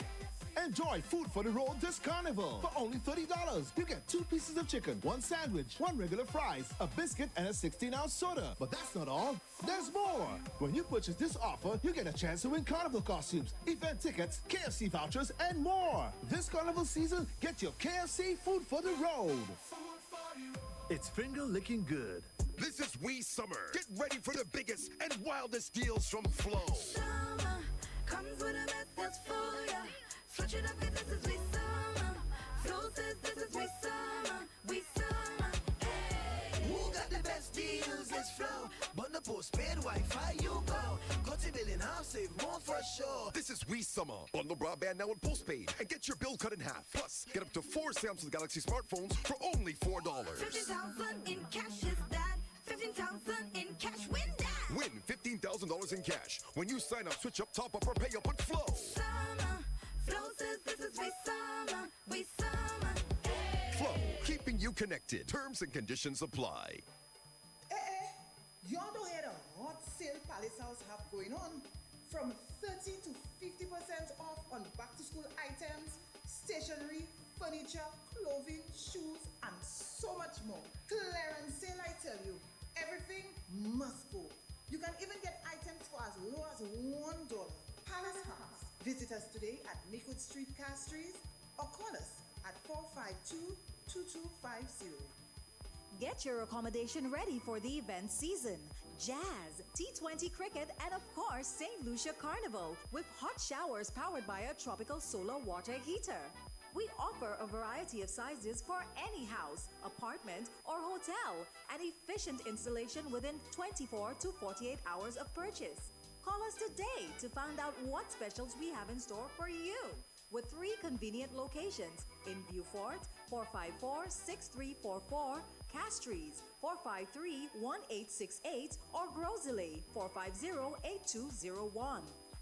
L: Enjoy Food for the Road this carnival. For only $30, you get 2 pieces of chicken, 1 sandwich, 1 regular fries, a biscuit, and a 16-ounce soda. But that's not all. There's more. When you purchase this offer, you get a chance to win carnival costumes, event tickets, KFC vouchers, and more. This carnival season, get your KFC Food for the Road.
M: It's finger licking good. This is We Summer. Get ready for the biggest and wildest deals from Flow.
N: Summer comes with a message for ya. Switch it up, 'cause this is We Summer. Flow says this is We Summer. We Summer. Hey.
K: Who got the best deals? It's Flow. Bundle postpaid Wi-Fi, you go. Go to billing house, save more for sure.
M: This is We Summer. Bundle broadband now with postpaid and get your bill cut in half. Plus, get up to 4 Samsung Galaxy smartphones for only $4.
N: 15,000 in cash is that. 15,000 in cash, win that.
M: Win $15,000 in cash when you sign up, switch up, top up, or pay up with Flow.
N: Summer. Flow says this is We Summer. We Summer. Hey.
M: Flow, keeping you connected. Terms and conditions apply.
O: Y'all don't hear the hot sale Palace House have going on? From 30 to 50% off on back-to-school items, stationery, furniture, clothing, shoes, and so much more. Clearance sale, I tell you. Everything must go. You can even get items for as low as $1. Palace House, Visit us today at Makewood Street, Castries, or call us at 452-2250.
P: Get your accommodation ready for the event season. Jazz, T20 cricket, and of course, St. Lucia Carnival with hot showers powered by a tropical solar water heater. We offer a variety of sizes for any house, apartment, or hotel, and efficient installation within 24 to 48 hours of purchase. Call us today to find out what specials we have in store for you. With 3 convenient locations in Beaufort, 454-6344, Castries, 453-1868, or Grosley, 450-8201.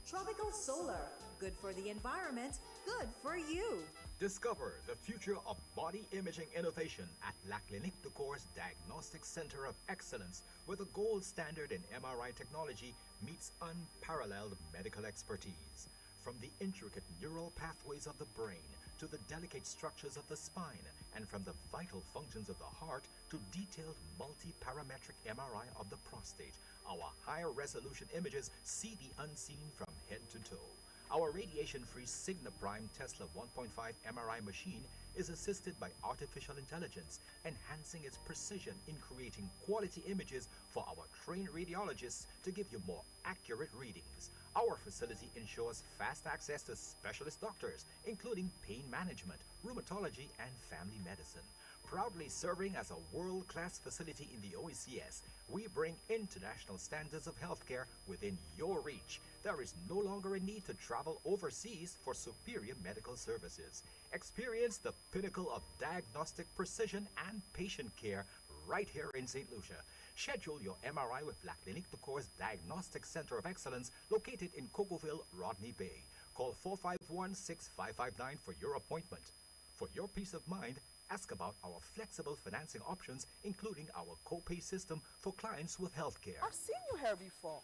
P: Tropical Solar, good for the environment, good for you.
Q: Discover the future of body imaging innovation at La Clinique de Corps Diagnostic Center of Excellence, where the gold standard in MRI technology meets unparalleled medical expertise. From the intricate neural pathways of the brain to the delicate structures of the spine, and from the vital functions of the heart to detailed multi-parametric MRI of the prostate, our higher resolution images see the unseen from head to toe. Our radiation-free Signa Prime Tesla 1.5 MRI machine is assisted by artificial intelligence, enhancing its precision in creating quality images for our trained radiologists to give you more accurate readings. Our facility ensures fast access to specialist doctors, including pain management, rheumatology, and family medicine. Proudly serving as a world-class facility in the OECS, we bring international standards of healthcare within your reach. There is no longer a need to travel overseas for superior medical services. Experience the pinnacle of diagnostic precision and patient care right here in St. Lucia. Schedule your MRI with La Clinique de Corps Diagnostic Center of Excellence located in Cocoville, Rodney Bay. Call 451-6559 for your appointment. For your peace of mind, ask about our flexible financing options, including our co-pay system for clients with healthcare.
R: I've seen you here before,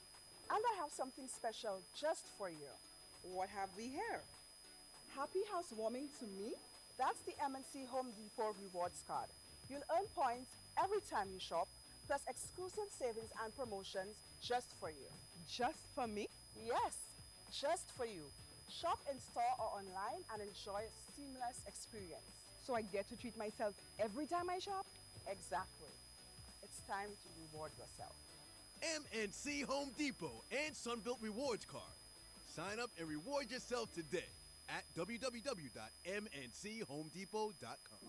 R: and I have something special just for you.
O: What have we here?
R: Happy housewarming to me? That's the MNC Home Depot Rewards Card. You'll earn points every time you shop, plus exclusive savings and promotions just for you.
O: Just for me?
R: Yes, just for you. Shop in store or online and enjoy a seamless experience.
O: So I get to treat myself every time I shop?
R: Exactly. It's time to reward yourself.
M: MNC Home Depot and Sunbelt Rewards Card. Sign up and reward yourself today at www.mnchomedepot.com.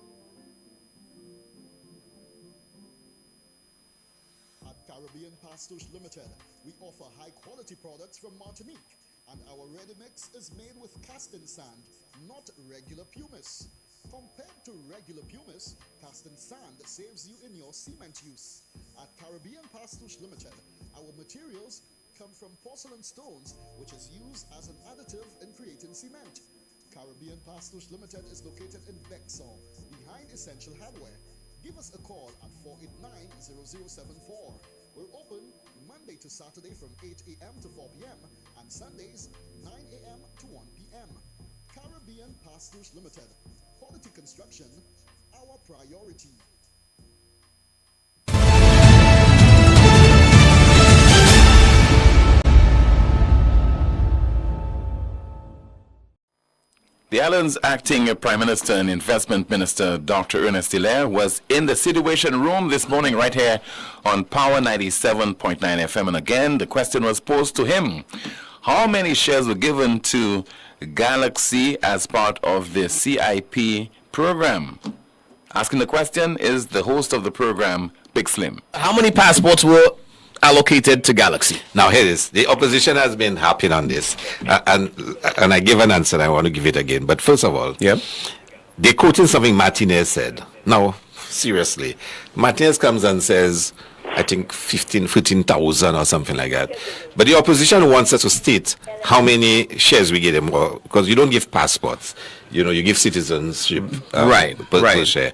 S: At Caribbean Pastors Limited, we offer high-quality products from Martinique, and our ready mix is made with casting sand, not regular pumice. Compared to regular pumice, casting sand saves you in your cement use. At Caribbean Pastors Limited, our materials come from porcelain stones, which is used as an additive in creating cement. Caribbean Pastors Limited is located in Bexar, behind Essential Hardware. Give us a call at 489-0074. We're open Monday to Saturday from 8 a.m. to 4 p.m. and Sundays 9 a.m. to 1 p.m. Caribbean Pastors Limited. Quality construction, our priority.
D: The island's acting Prime Minister and Investment Minister, Dr. Ernest Hilaire, was in the Situation Room this morning right here on Power 97.9 FM. And again, the question was posed to him. How many shares were given to Galaxy as part of the CIP program? Asking the question is the host of the program, Big Slim.
T: How many passports were allocated to Galaxy?
U: Now here it is. The opposition has been harping on this, and I gave an answer and I want to give it again. But first of all, they're quoting something Martinez said. Now, seriously, Martinez comes and says, I think 14,000 or something like that. But the opposition wants us to state how many shares we give them, because you don't give passports. You know, you give citizenship per share.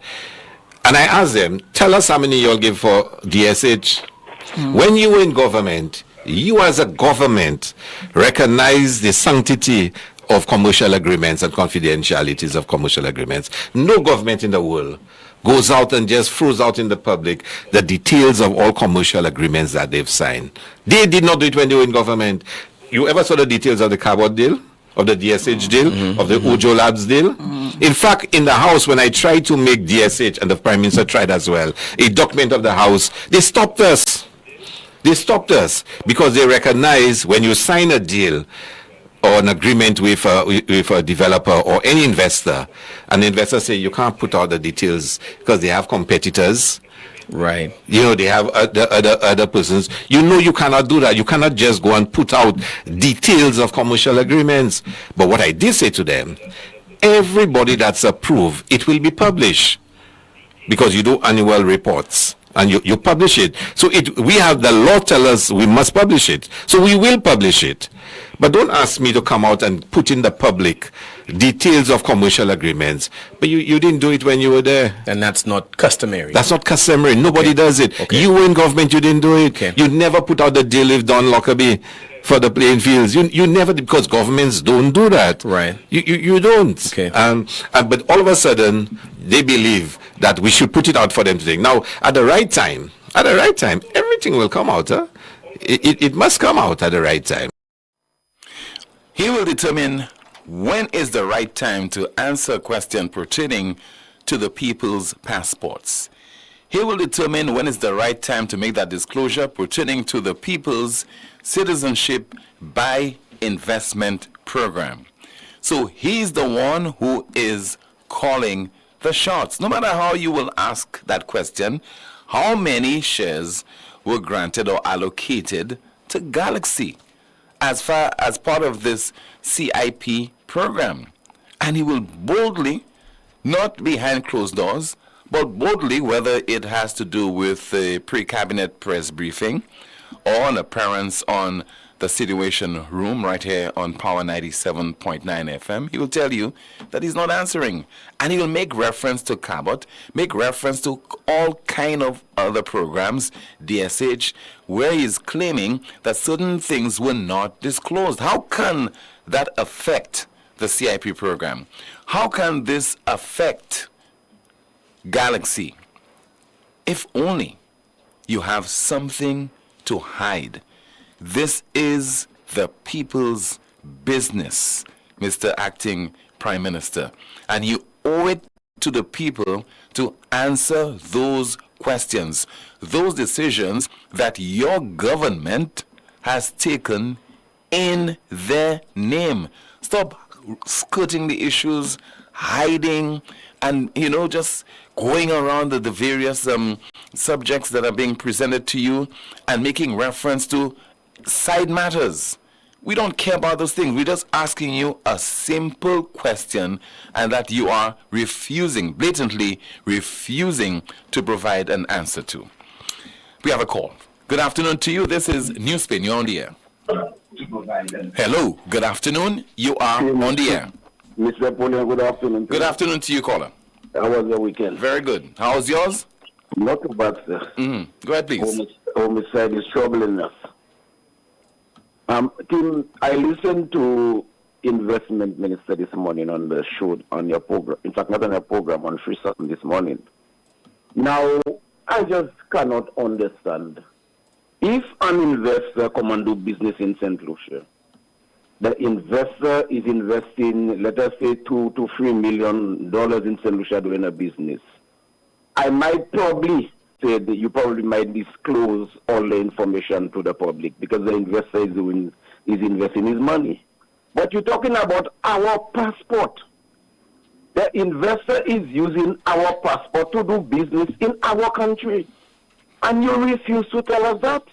U: And I asked them, tell us how many you'll give for DSH. When you were in government, you as a government recognize the sanctity of commercial agreements and confidentialities of commercial agreements. No government in the world goes out and just throws out in the public the details of all commercial agreements that they've signed. They did not do it when they were in government. You ever saw the details of the carbon deal? of the DSH deal, of the Ojo Labs deal. In fact, in the House, when I tried to make DSH, and the Prime Minister tried as well, a document of the House, they stopped us. They stopped us because they recognize when you sign a deal or an agreement with a developer or any investor, and the investor say you can't put out the details because they have competitors.
T: Right.
U: You know, they have other persons. You know, you cannot do that. You cannot just go and put out details of commercial agreements. But what I did say to them, everybody that's approved, it will be published because you do annual reports. And you publish it. So we have the law tell us we must publish it. So we will publish it. But don't ask me to come out and put in the public details of commercial agreements. But you didn't do it when you were there.
T: And that's not customary.
U: That's not customary. Nobody does it. Okay. You were in government, you didn't do it. Okay. You never put out the deal with Don Lockerbie for the playing fields. You never did, because governments don't do that.
T: Right.
U: You don't.
T: Okay.
U: But all of a sudden, they believe that we should put it out for them to think. Now, at the right time, everything will come out. Huh? It must come out at the right time.
D: He will determine when is the right time to answer a question pertaining to the people's passports. He will determine when is the right time to make that disclosure pertaining to the people's citizenship by investment program. So he's the one who is calling the shots. No matter how you will ask that question, how many shares were granted or allocated to Galaxy as far as part of this CIP program? And he will boldly, not behind closed doors, but boldly, whether it has to do with a pre-cabinet press briefing or an appearance on the Situation Room right here on Power 97.9 FM, he will tell you that he's not answering. And he will make reference to Cabot, make reference to all kind of other programs, DSH, where he's claiming that certain things were not disclosed. How can that affect the CIP program? How can this affect Galaxy? If only you have something to hide. This is the people's business, Mr. Acting Prime Minister. And you owe it to the people to answer those questions, those decisions that your government has taken in their name. Stop skirting the issues, hiding, and, just going around the various subjects that are being presented to you and making reference to side matters. We don't care about those things. We're just asking you a simple question, and that you are blatantly refusing to provide an answer to. We have a call. Good afternoon to you. This is NewsSpin. You're on the air. Hello. Good afternoon. You are on the air.
A: Mr. Poleon, good afternoon.
D: Good afternoon to you, caller.
A: How was your weekend?
D: Very good. How was yours?
A: Not too bad, sir.
D: Go ahead, please.
A: Homicide is troubling us. Tim, I listened to Investment Minister this morning on the show, on your program. In fact, not on your program, on Free Sutton this morning. Now, I just cannot understand. If an investor come and do business in St. Lucia, the investor is investing, let us say, $2 to $3 million in St. Lucia doing a business, I might probably say that you probably might disclose all the information to the public because the investor is investing his money. But you're talking about our passport. The investor is using our passport to do business in our country. And you refuse to tell us that.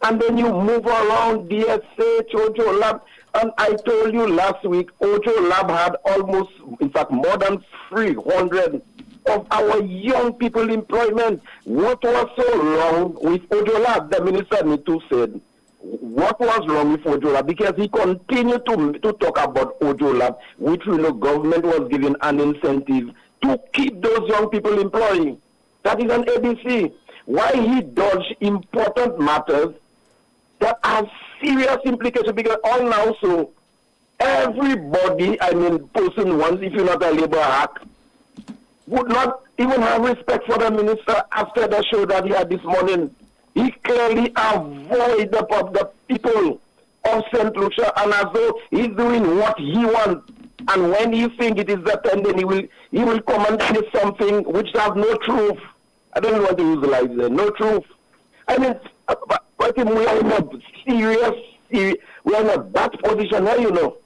A: And then you move around DSH, Ojo Lab. And I told you last week, Ojo Lab had almost, in fact, more than 300 of our young people employment. What was so wrong with Ojo Lab? The minister need to say what was wrong with Ojo Lab, because he continued to talk about Ojo Lab, which we know government was giving an incentive to keep those young people employed. That is an ABC. Why he dodged important matters that have serious implications, because all now, so everybody, person once, if you're not a labor hack, would not even have respect for the minister after the show that he had this morning. He clearly avoided the people of St. Lucia, and as though he's doing what he wants. And when he think it is the time, then he will come and say something which has no truth. I don't want to use the lies there. No truth. I mean, I think we are in a we are in a bad position here, you know.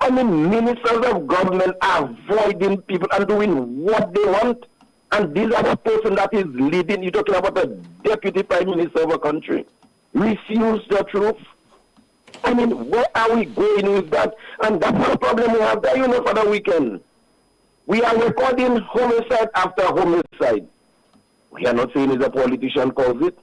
A: I mean, ministers of government are avoiding people and doing what they want. And these are the person that is leading. You're talking about the deputy prime minister of a country. Refuse the truth. I mean, where are we going with that? And that's the problem we have there, you know, for the weekend. We are recording homicide after homicide. We are not saying it's a politician calls it.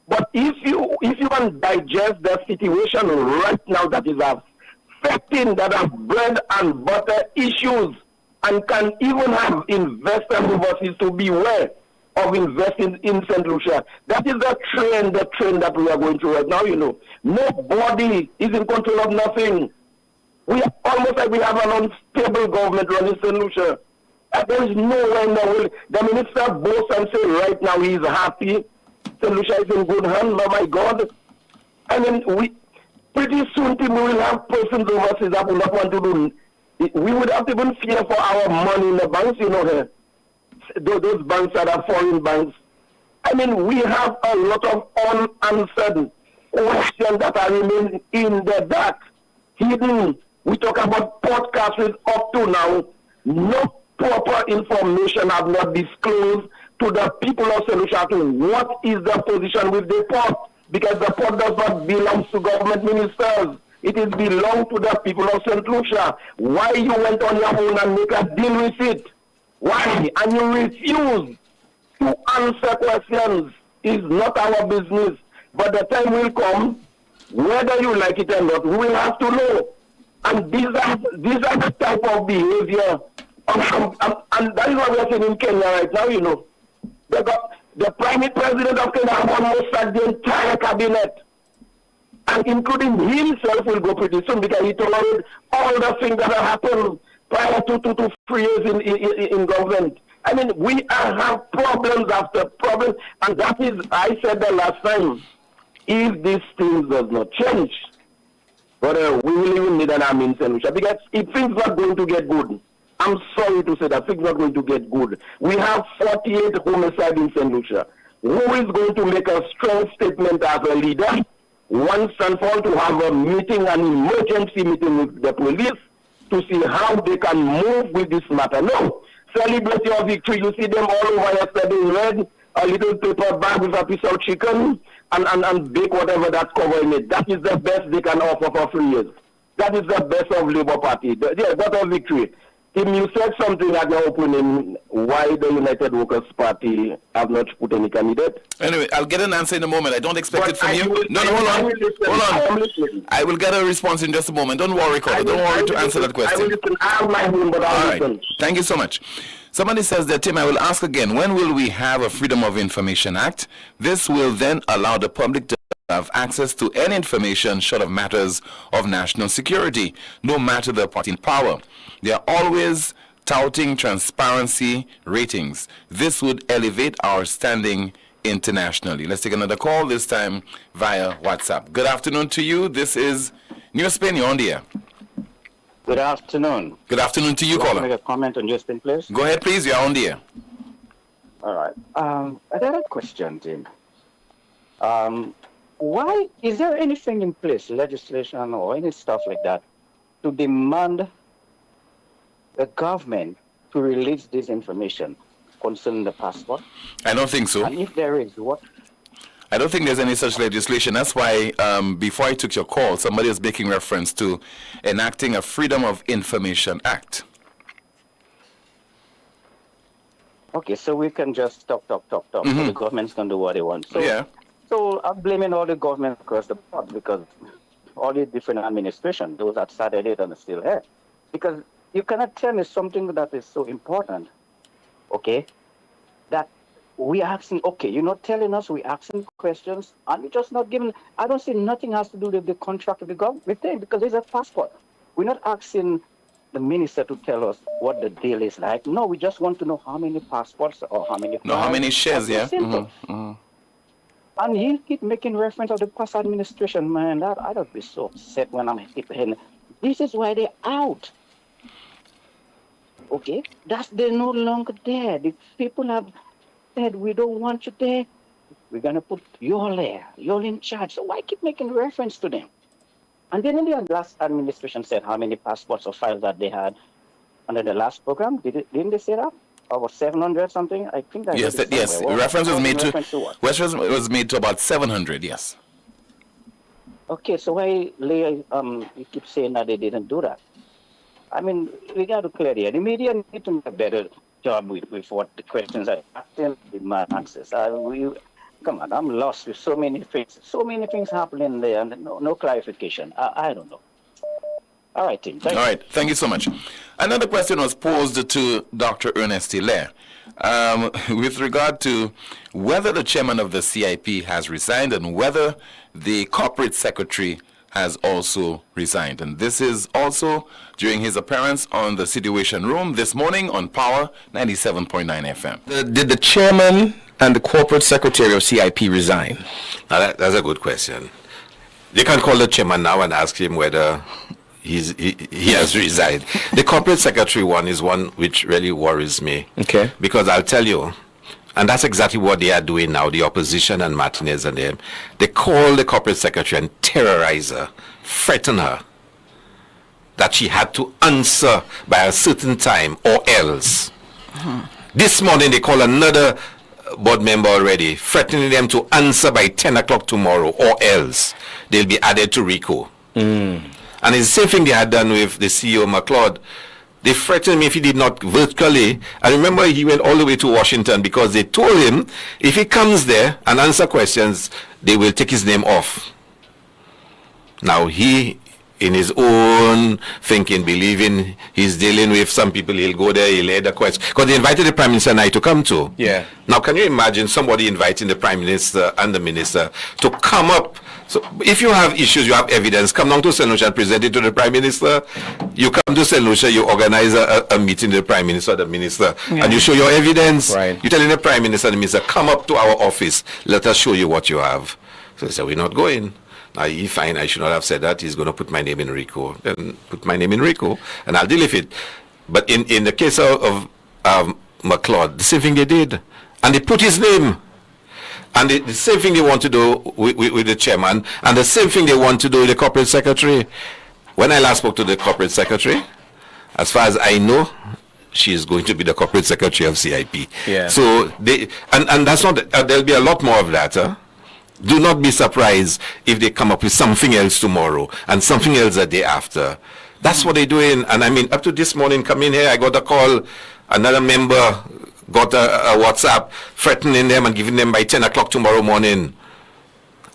A: But if you can digest the situation right now that is affecting that are bread and butter issues and can even have investors overseas to beware of investing in St. Lucia. That is the trend that we are going through right now, you know. Nobody is in control of nothing. We are almost like we have an unstable government running St. Lucia. There is no way in the world. The minister boasts and says right now he is happy. St. Lucia is in good hands, oh my God. I mean, pretty soon we will have persons overseas that will not want to do. We would have to even fear for our money in the banks, you know, here. Those banks that are foreign banks. I mean, we have a lot of unanswered questions that are remaining in the dark, hidden. We talk about podcasts with up to now, no proper information have not disclosed to the people of St. Lucia to what is the position with the port, because the port does not belong to government ministers. It is belong to the people of St. Lucia. Why you went on your own and make a deal with it? Why? And you refuse to answer questions. Is not our business. But the time will come, whether you like it or not, we will have to know. And these are the type of behavior. And that is what we are seeing in Kenya right now, you know. The Prime President of Kenya almost sacked the entire cabinet. And including himself will go pretty soon because he tolerated all the things that have happened prior to 3 years in government. I mean, we have problems after problems, and that is, I said the last time, if these things does not change, but we will even need an army in St. Lucia, because if things are going to get good, I'm sorry to say that things are going to get good. We have 48 homicides in St. Lucia. Who is going to make a strong statement as a leader, once and for all, to have a meeting, an emergency meeting with the police, to see how they can move with this matter? No. Celebrate your victory. You see them all over yesterday in red, a little paper bag with a piece of chicken, and bake whatever that's covering it. That is the best they can offer for 3 years. That is the best of Labour Party. Yeah, what a victory. Tim, you said something at your opening, why the United Workers' Party have not put any candidate.
D: Anyway, I'll get an answer in a moment. I don't expect it from you. Hold on. I will get a response in just a moment. Don't worry, caller. Don't worry to answer that question.
A: I will listen. I have my own, but I'll listen.
D: Thank you so much. Somebody says that, Tim, I will ask again, when will we have a Freedom of Information Act? This will then allow the public to have access to any information short of matters of national security, no matter the party in power. They are always touting transparency ratings. This would elevate our standing internationally. Let's take another call, this time via WhatsApp. Good afternoon to you. This is NewsSpin. You're on the air.
B: Good afternoon.
D: Good afternoon to you, caller.
B: Make a comment on NewsSpin, please.
D: Go ahead, please. You're on the air.
B: All right. I got a question, Tim. Why is there anything in place, legislation or any stuff like that, to demand the government to release this information concerning the passport?
D: I don't think so.
B: And if there is, what?
D: I don't think there's any such legislation. That's why before I took your call, somebody was making reference to enacting a Freedom of Information Act.
B: Okay, so we can just talk.
D: Mm-hmm.
B: So the government's going to do what they want. So,
D: yeah.
B: So I'm blaming all the government across the board because all the different administrations, those that started it are still here. Because you cannot tell me something that is so important, okay, that we are asking, okay, you're not telling us, we're asking questions, and you're just not giving. I don't see nothing has to do with the contract with the government thing, because there's a passport. We're not asking the minister to tell us what the deal is like. No, we just want to know how many passports or how many.
D: No, how many shares, yeah.
B: Simple. And he'll keep making reference of the past administration, man. That I'd be so upset when I'm hearing. This is why they're out. Okay? They're no longer there. The people have said, we don't want you there. We're going to put you all there. You're in charge. So why keep making reference to them? And then in the last administration said how many passports or files that they had under the last program. Didn't they say that? About 700 something? I think that
D: Yes, reference was made to about 700, yes.
B: Okay, so why you keep saying that they didn't do that? I mean, we got to clear the media need to make a better job with what the questions are asking, with my answers. Come on, I'm lost with so many things happening there, and no clarification. I don't know. All right, Tim.
D: Thank you so much. Another question was posed to Dr. Ernest Hilaire with regard to whether the chairman of the CIP has resigned and whether the corporate secretary has also resigned. And this is also during his appearance on the Situation Room this morning on Power 97.9 FM.
T: Did the chairman and the corporate secretary of CIP resign?
U: Now that's a good question. They can call the chairman now and ask him whether he has resigned. The corporate secretary one is one which really worries me.
T: Okay.
U: Because I'll tell you, and that's exactly what they are doing now, the opposition and Martinez and them. They call the corporate secretary and terrorize her, threaten her, that she had to answer by a certain time or else. This morning they call another board member already, threatening them to answer by 10 o'clock tomorrow or else they'll be added to RICO. And it's the same thing they had done with the CEO, McLeod. They threatened me if he did not virtually. I remember he went all the way to Washington because they told him if he comes there and answer questions, they will take his name off. Now he, in his own thinking, believing he's dealing with some people, he'll go there, he'll hear the question. Because they invited the Prime Minister and I to come to.
T: Yeah.
U: Now can you imagine somebody inviting the Prime Minister and the Minister to come up? So if you have issues, you have evidence, come down to St. Lucia and present it to the Prime Minister. You come to St. Lucia, you organize a meeting with the Prime Minister, the Minister, and you show your evidence.
T: Right.
U: You're telling the Prime Minister and the Minister, come up to our office, let us show you what you have. So they said, we're not going. Now, he fine, I should not have said that. He's going to put my name in RICO. Then put my name in RICO, and I'll deal with it. But in the case of McLeod, the same thing they did. And they put his name. And the same thing they want to do with the chairman, and the same thing they want to do with the corporate secretary. When I last spoke to the corporate secretary, as far as I know, she is going to be the corporate secretary of CIP.
T: Yeah.
U: So they and that's not. There'll be a lot more of that. Do not be surprised if they come up with something else tomorrow and something else the day after. That's what they're doing. And I mean, up to this morning, coming here, I got a call. Another member got a WhatsApp threatening them and giving them by 10 o'clock tomorrow morning.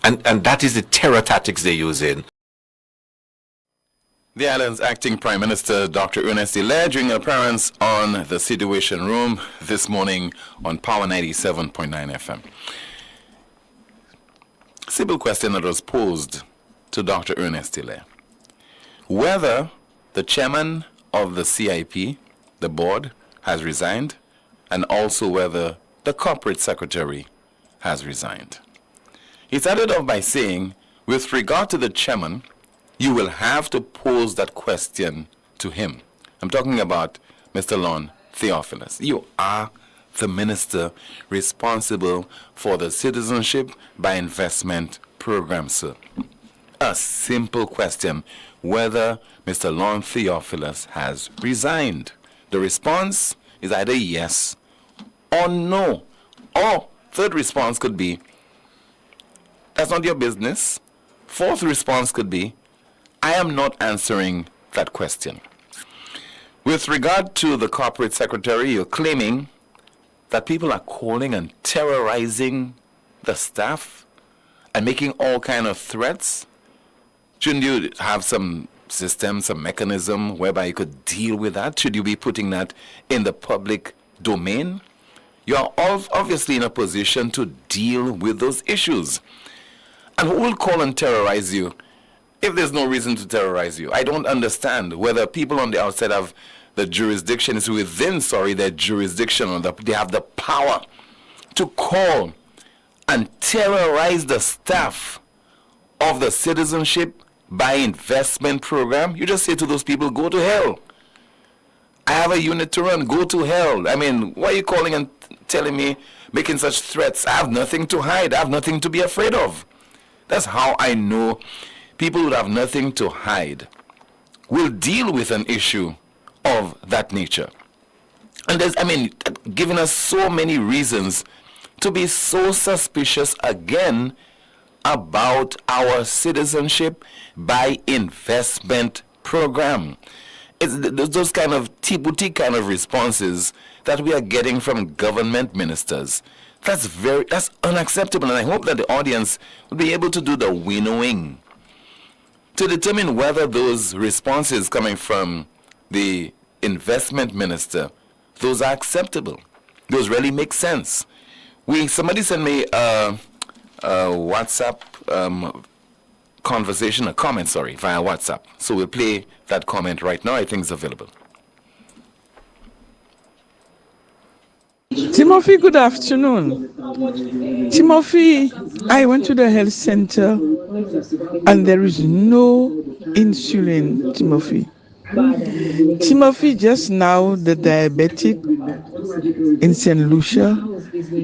U: And that is the terror tactics they're using.
D: The island's acting Prime Minister, Dr. Ernest Hilaire, during an appearance on the Situation Room this morning on Power 97.9 FM. Simple question that was posed to Dr. Ernest Hilaire. Whether the chairman of the CIP, the board, has resigned, and also whether the corporate secretary has resigned. He started off by saying, with regard to the chairman, you will have to pose that question to him. I'm talking about Mr. Lon Theophilus. You are the minister responsible for the Citizenship by Investment program, sir. A simple question, whether Mr. Lon Theophilus has resigned. The response is either yes or no. Or third response could be, that's not your business. Fourth response could be, I am not answering that question. With regard to the corporate secretary, you're claiming that people are calling and terrorizing the staff and making all kind of threats. Shouldn't you have some system, some mechanism whereby you could deal with that? Should you be putting that in the public domain? You are obviously in a position to deal with those issues. And who will call and terrorize you if there's no reason to terrorize you? I don't understand whether people on the outside have the jurisdiction is within, their jurisdiction, or they have the power to call and terrorize the staff of the citizenship by investment program, you just say to those people, go to hell. I have a unit to run, go to hell. I mean, why are you calling and telling me, making such threats? I have nothing to hide. I have nothing to be afraid of. That's how I know people who have nothing to hide will deal with an issue of that nature. And there's, giving us so many reasons to be so suspicious again about our citizenship by investment program. It's those kind of boutique kind of responses that we are getting from government ministers. That's unacceptable, and I hope that the audience will be able to do the winnowing to determine whether those responses coming from the investment minister, those are acceptable. Those really make sense. Somebody sent me a WhatsApp a comment via WhatsApp. So we'll play that comment right now. I think it's available.
C: Timothy, good afternoon. Timothy, I went to the health center and there is no insulin, Timothy. Timothy, just now the diabetic in St. Lucia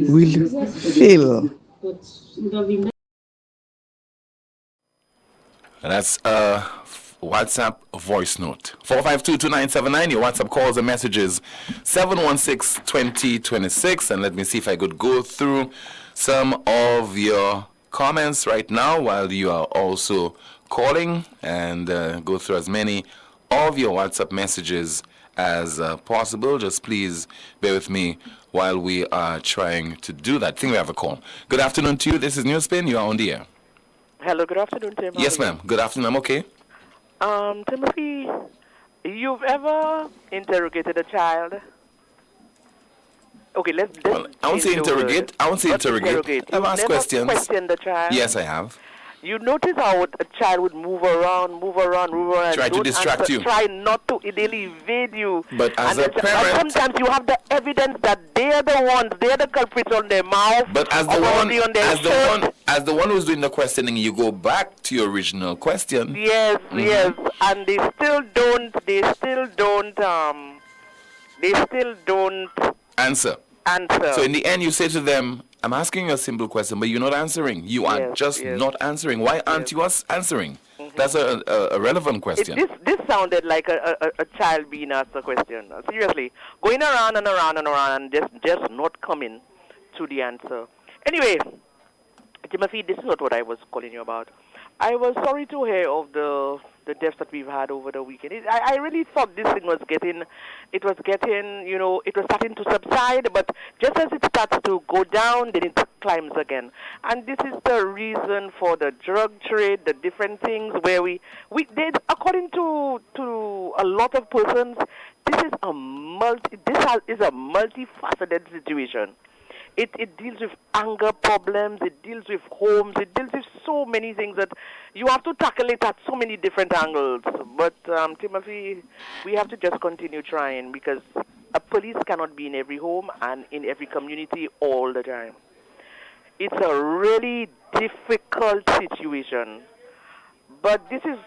C: will fail.
D: That's a WhatsApp voice note. 4522979, your WhatsApp calls and messages, 716-2026. And let me see if I could go through some of your comments right now while you are also calling, and go through as many of your WhatsApp messages as possible. Just please bear with me while we are trying to do that. I think we have a call. Good afternoon to you. This is NewsSpin. You are on the air.
V: Hello, good afternoon, Tim.
D: Yes, ma'am. Good afternoon. I'm okay.
V: Timothy, you've ever interrogated a child? Okay, let's
D: I won't say interrogate. I won't say interrogate. I've asked questions.
V: Questioned the child?
D: Yes, I have.
V: You notice how a child would move around.
D: Try to distract you.
V: Try not to evade you.
D: But as a parent,
V: sometimes you have the evidence that they're the culprits on their mouth.
D: But as the one who's doing the questioning, you go back to your original question.
V: Yes, and they still don't
D: answer. So in the end, you say to them, I'm asking you a simple question, but you're not answering. You are not answering. Why aren't you answering? Mm-hmm. That's a relevant question.
V: This sounded like a child being asked a question. Seriously, going around and around and around and just not coming to the answer. Anyway, Timothy, this is not what I was calling you about. I was sorry to hear of the deaths that we've had over the weekend. I really thought this thing was starting to subside, but just as it starts to go down, then it climbs again. And this is the reason for the drug trade, the different things where we did, according to a lot of persons, this is a multifaceted situation. It deals with anger problems, it deals with homes, it deals with so many things that you have to tackle it at so many different angles. But, Timothy, we have to just continue trying, because a police cannot be in every home and in every community all the time. It's a really difficult situation. But this is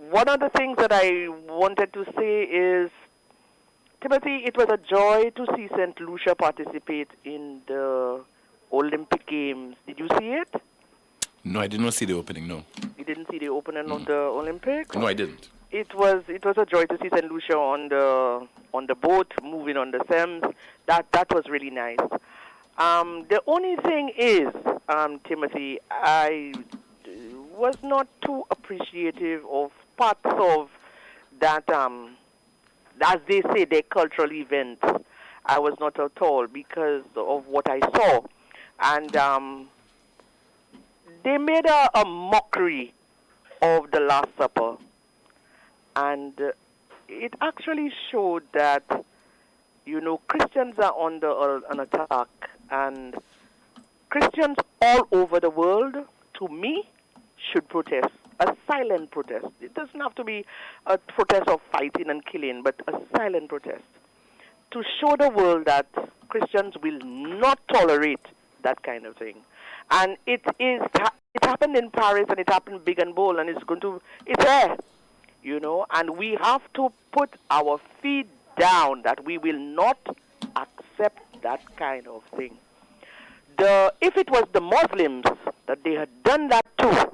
V: one of the things that I wanted to say is, Timothy, it was a joy to see St. Lucia participate in the Olympic Games. Did you see it?
D: No, I did not see the opening, no.
V: You didn't see the opening of the Olympics?
D: No, I didn't.
V: It was a joy to see St. Lucia on the boat, moving on the Thames. That was really nice. The only thing is, Timothy, I was not too appreciative of parts of that, as they say, their cultural events. I was not at all because of what I saw. And they made a mockery of the Last Supper. And it actually showed that, Christians are under an attack. And Christians all over the world, to me, should protest. A silent protest. It doesn't have to be a protest of fighting and killing, but a silent protest. To show the world that Christians will not tolerate that kind of thing. And it happened in Paris, and it happened big and bold, and it's there, and we have to put our feet down that we will not accept that kind of thing. If it was the Muslims that they had done that to,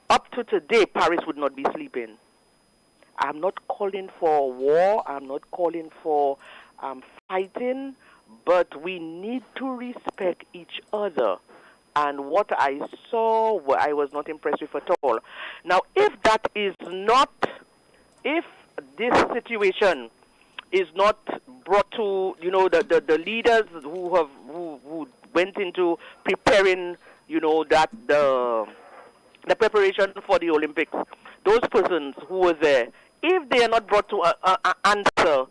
V: up to today, Paris would not be sleeping. I'm not calling for war. I'm not calling for fighting, but we need to respect each other. And what I saw, I was not impressed with at all. Now, if this situation is not brought to, the leaders who went into preparing, that the preparation for the Olympics, those persons who were there, if they are not brought to an answer,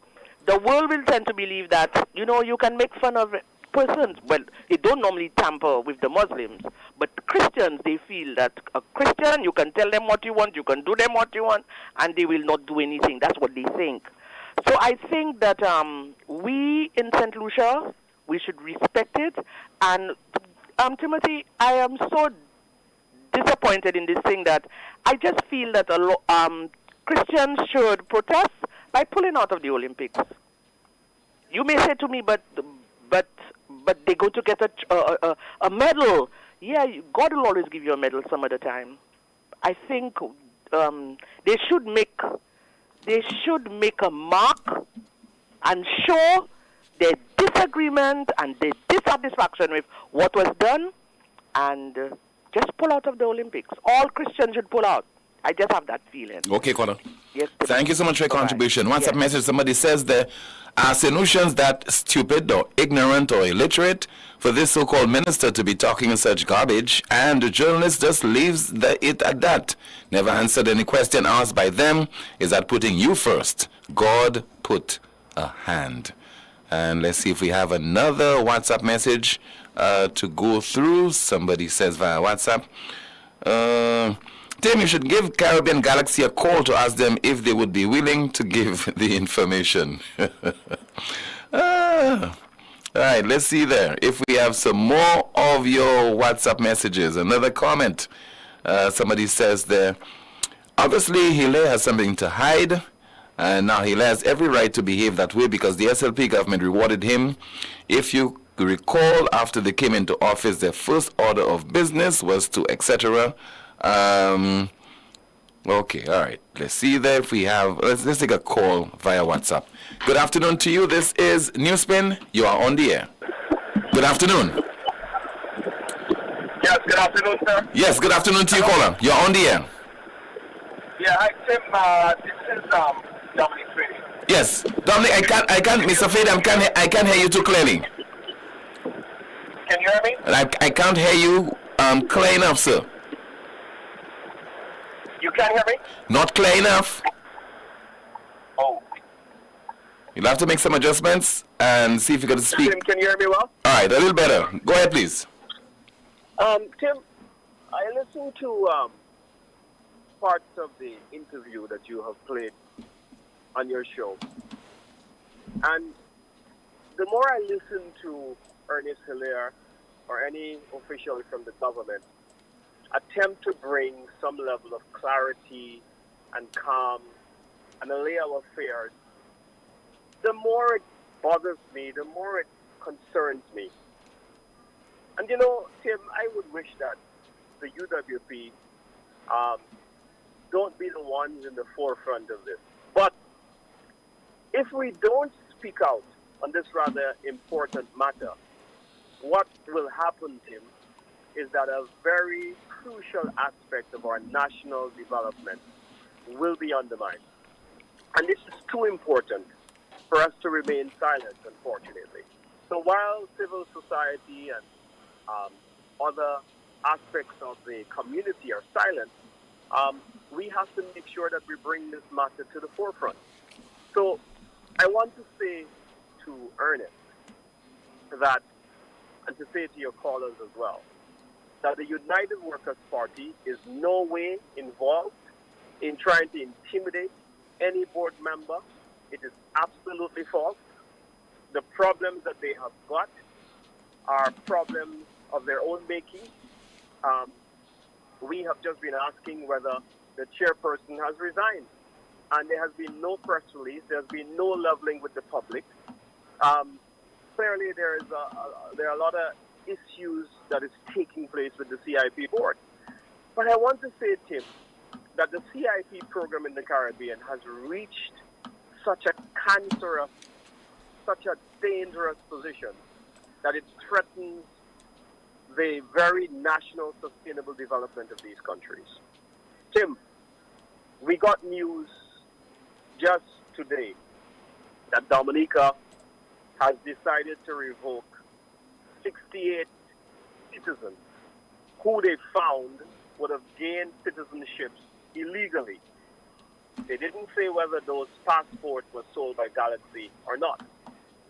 V: the world will tend to believe that, you can make fun of persons. Well, they don't normally tamper with the Muslims, but Christians, they feel that a Christian, you can tell them what you want, you can do them what you want, and they will not do anything. That's what they think. So I think that we in St. Lucia, we should respect it. And Timothy, I am so disappointed in this thing that I just feel that Christians should protest by pulling out of the Olympics. You may say to me, but they go to get a medal. Yeah, God will always give you a medal some other time. I think they should make a mark and show their disagreement and their dissatisfaction with what was done, and just pull out of the Olympics. All Christians should pull out. I just have that feeling.
D: Okay, Connor.
V: Yes.
D: Thank you so much for your contribution. WhatsApp message, somebody says there are solutions that stupid or ignorant or illiterate for this so-called minister to be talking such garbage, and the journalist just leaves it at that. Never answered any question asked by them. Is that putting you first? God put a hand. And let's see if we have another WhatsApp message to go through. Somebody says via WhatsApp, Tim, you should give Caribbean Galaxy a call to ask them if they would be willing to give the information. All right, let's see there. If we have some more of your WhatsApp messages. Another comment. Somebody says there, obviously, Hilaire has something to hide. And now Hilaire has every right to behave that way because the SLP government rewarded him. If you recall, after they came into office, their first order of business was to etc. Okay, all right. Let's see there if we have. Let's take a call via WhatsApp. Good afternoon to you. This is NewsSpin. You are on the air. Good afternoon.
E: Yes, good afternoon, sir.
D: Yes, good afternoon to you, caller. You're on the air.
E: Yeah, hi, Tim. This is Dominic Freddy.
D: Yes, Dominic. I can't, Mr. Fade. I can't hear you too clearly.
E: Can you hear me?
D: I can't hear you clear enough, sir.
E: You can't hear me?
D: Not clear enough.
E: Oh. You'll
D: have to make some adjustments and see if you can speak.
E: Tim, can you hear me well?
D: All right, a little better. Go ahead, please.
E: Tim, I listened to parts of the interview that you have played on your show. And the more I listen to Ernest Hilaire or any official from the government attempt to bring some level of clarity and calm and a lay of affairs, the more it bothers me, the more it concerns me. And Tim, I would wish that the UWP don't be the ones in the forefront of this. But if we don't speak out on this rather important matter, what will happen, Tim, is that a very crucial aspect of our national development will be undermined. And this is too important for us to remain silent, unfortunately. So while civil society and other aspects of the community are silent, we have to make sure that we bring this matter to the forefront. So I want to say to Ernest that, and to say to your callers as well, that the United Workers' Party is no way involved in trying to intimidate any board member. It is absolutely false. The problems that they have got are problems of their own making. We have just been asking whether the chairperson has resigned. And there has been no press release. There's been no leveling with the public. Clearly, there are a lot of issues that is taking place with the CIP board. But I want to say, Tim, that the CIP program in the Caribbean has reached such a cancerous, such a dangerous position that it threatens the very national sustainable development of these countries. Tim, we got news just today that Dominica has decided to revoke 68 citizens who they found would have gained citizenships illegally. They didn't say whether those passports were sold by Galaxy or not.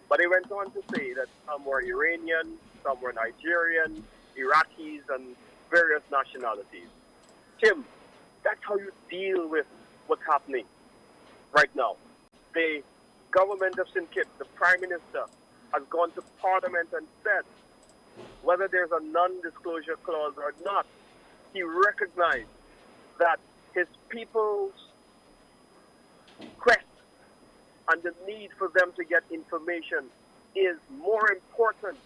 E: But they went on to say that some were Iranian, some were Nigerian, Iraqis, and various nationalities. Tim, that's how you deal with what's happening right now. The government of St. Kitts, the Prime Minister, has gone to Parliament and said whether there's a non-disclosure clause or not, he recognized that his people's quest and the need for them to get information is more important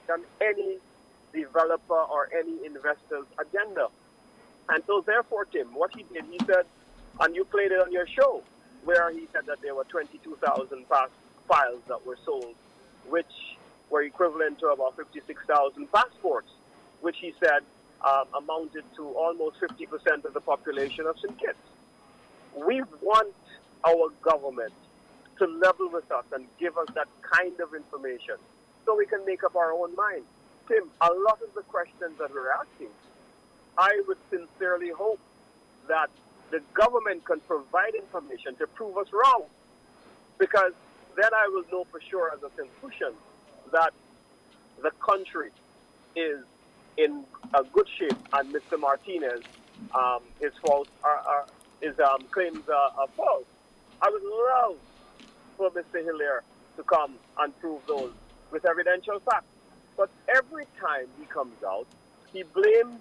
E: than any developer or any investor's agenda. And so therefore, Tim, what he did, he said, and you played it on your show, where he said that there were 22,000 files that were sold, which were equivalent to about 56,000 passports, which he said amounted to almost 50% of the population of St. Kitts. We want our government to level with us and give us that kind of information so we can make up our own mind. Tim, a lot of the questions that we're asking, I would sincerely hope that the government can provide information to prove us wrong, because then I will know for sure as a conclusion that the country is in a good shape and Mr. Martinez, his claims are false. I would love for Mr. Hilaire to come and prove those with evidential facts. But every time he comes out, he blames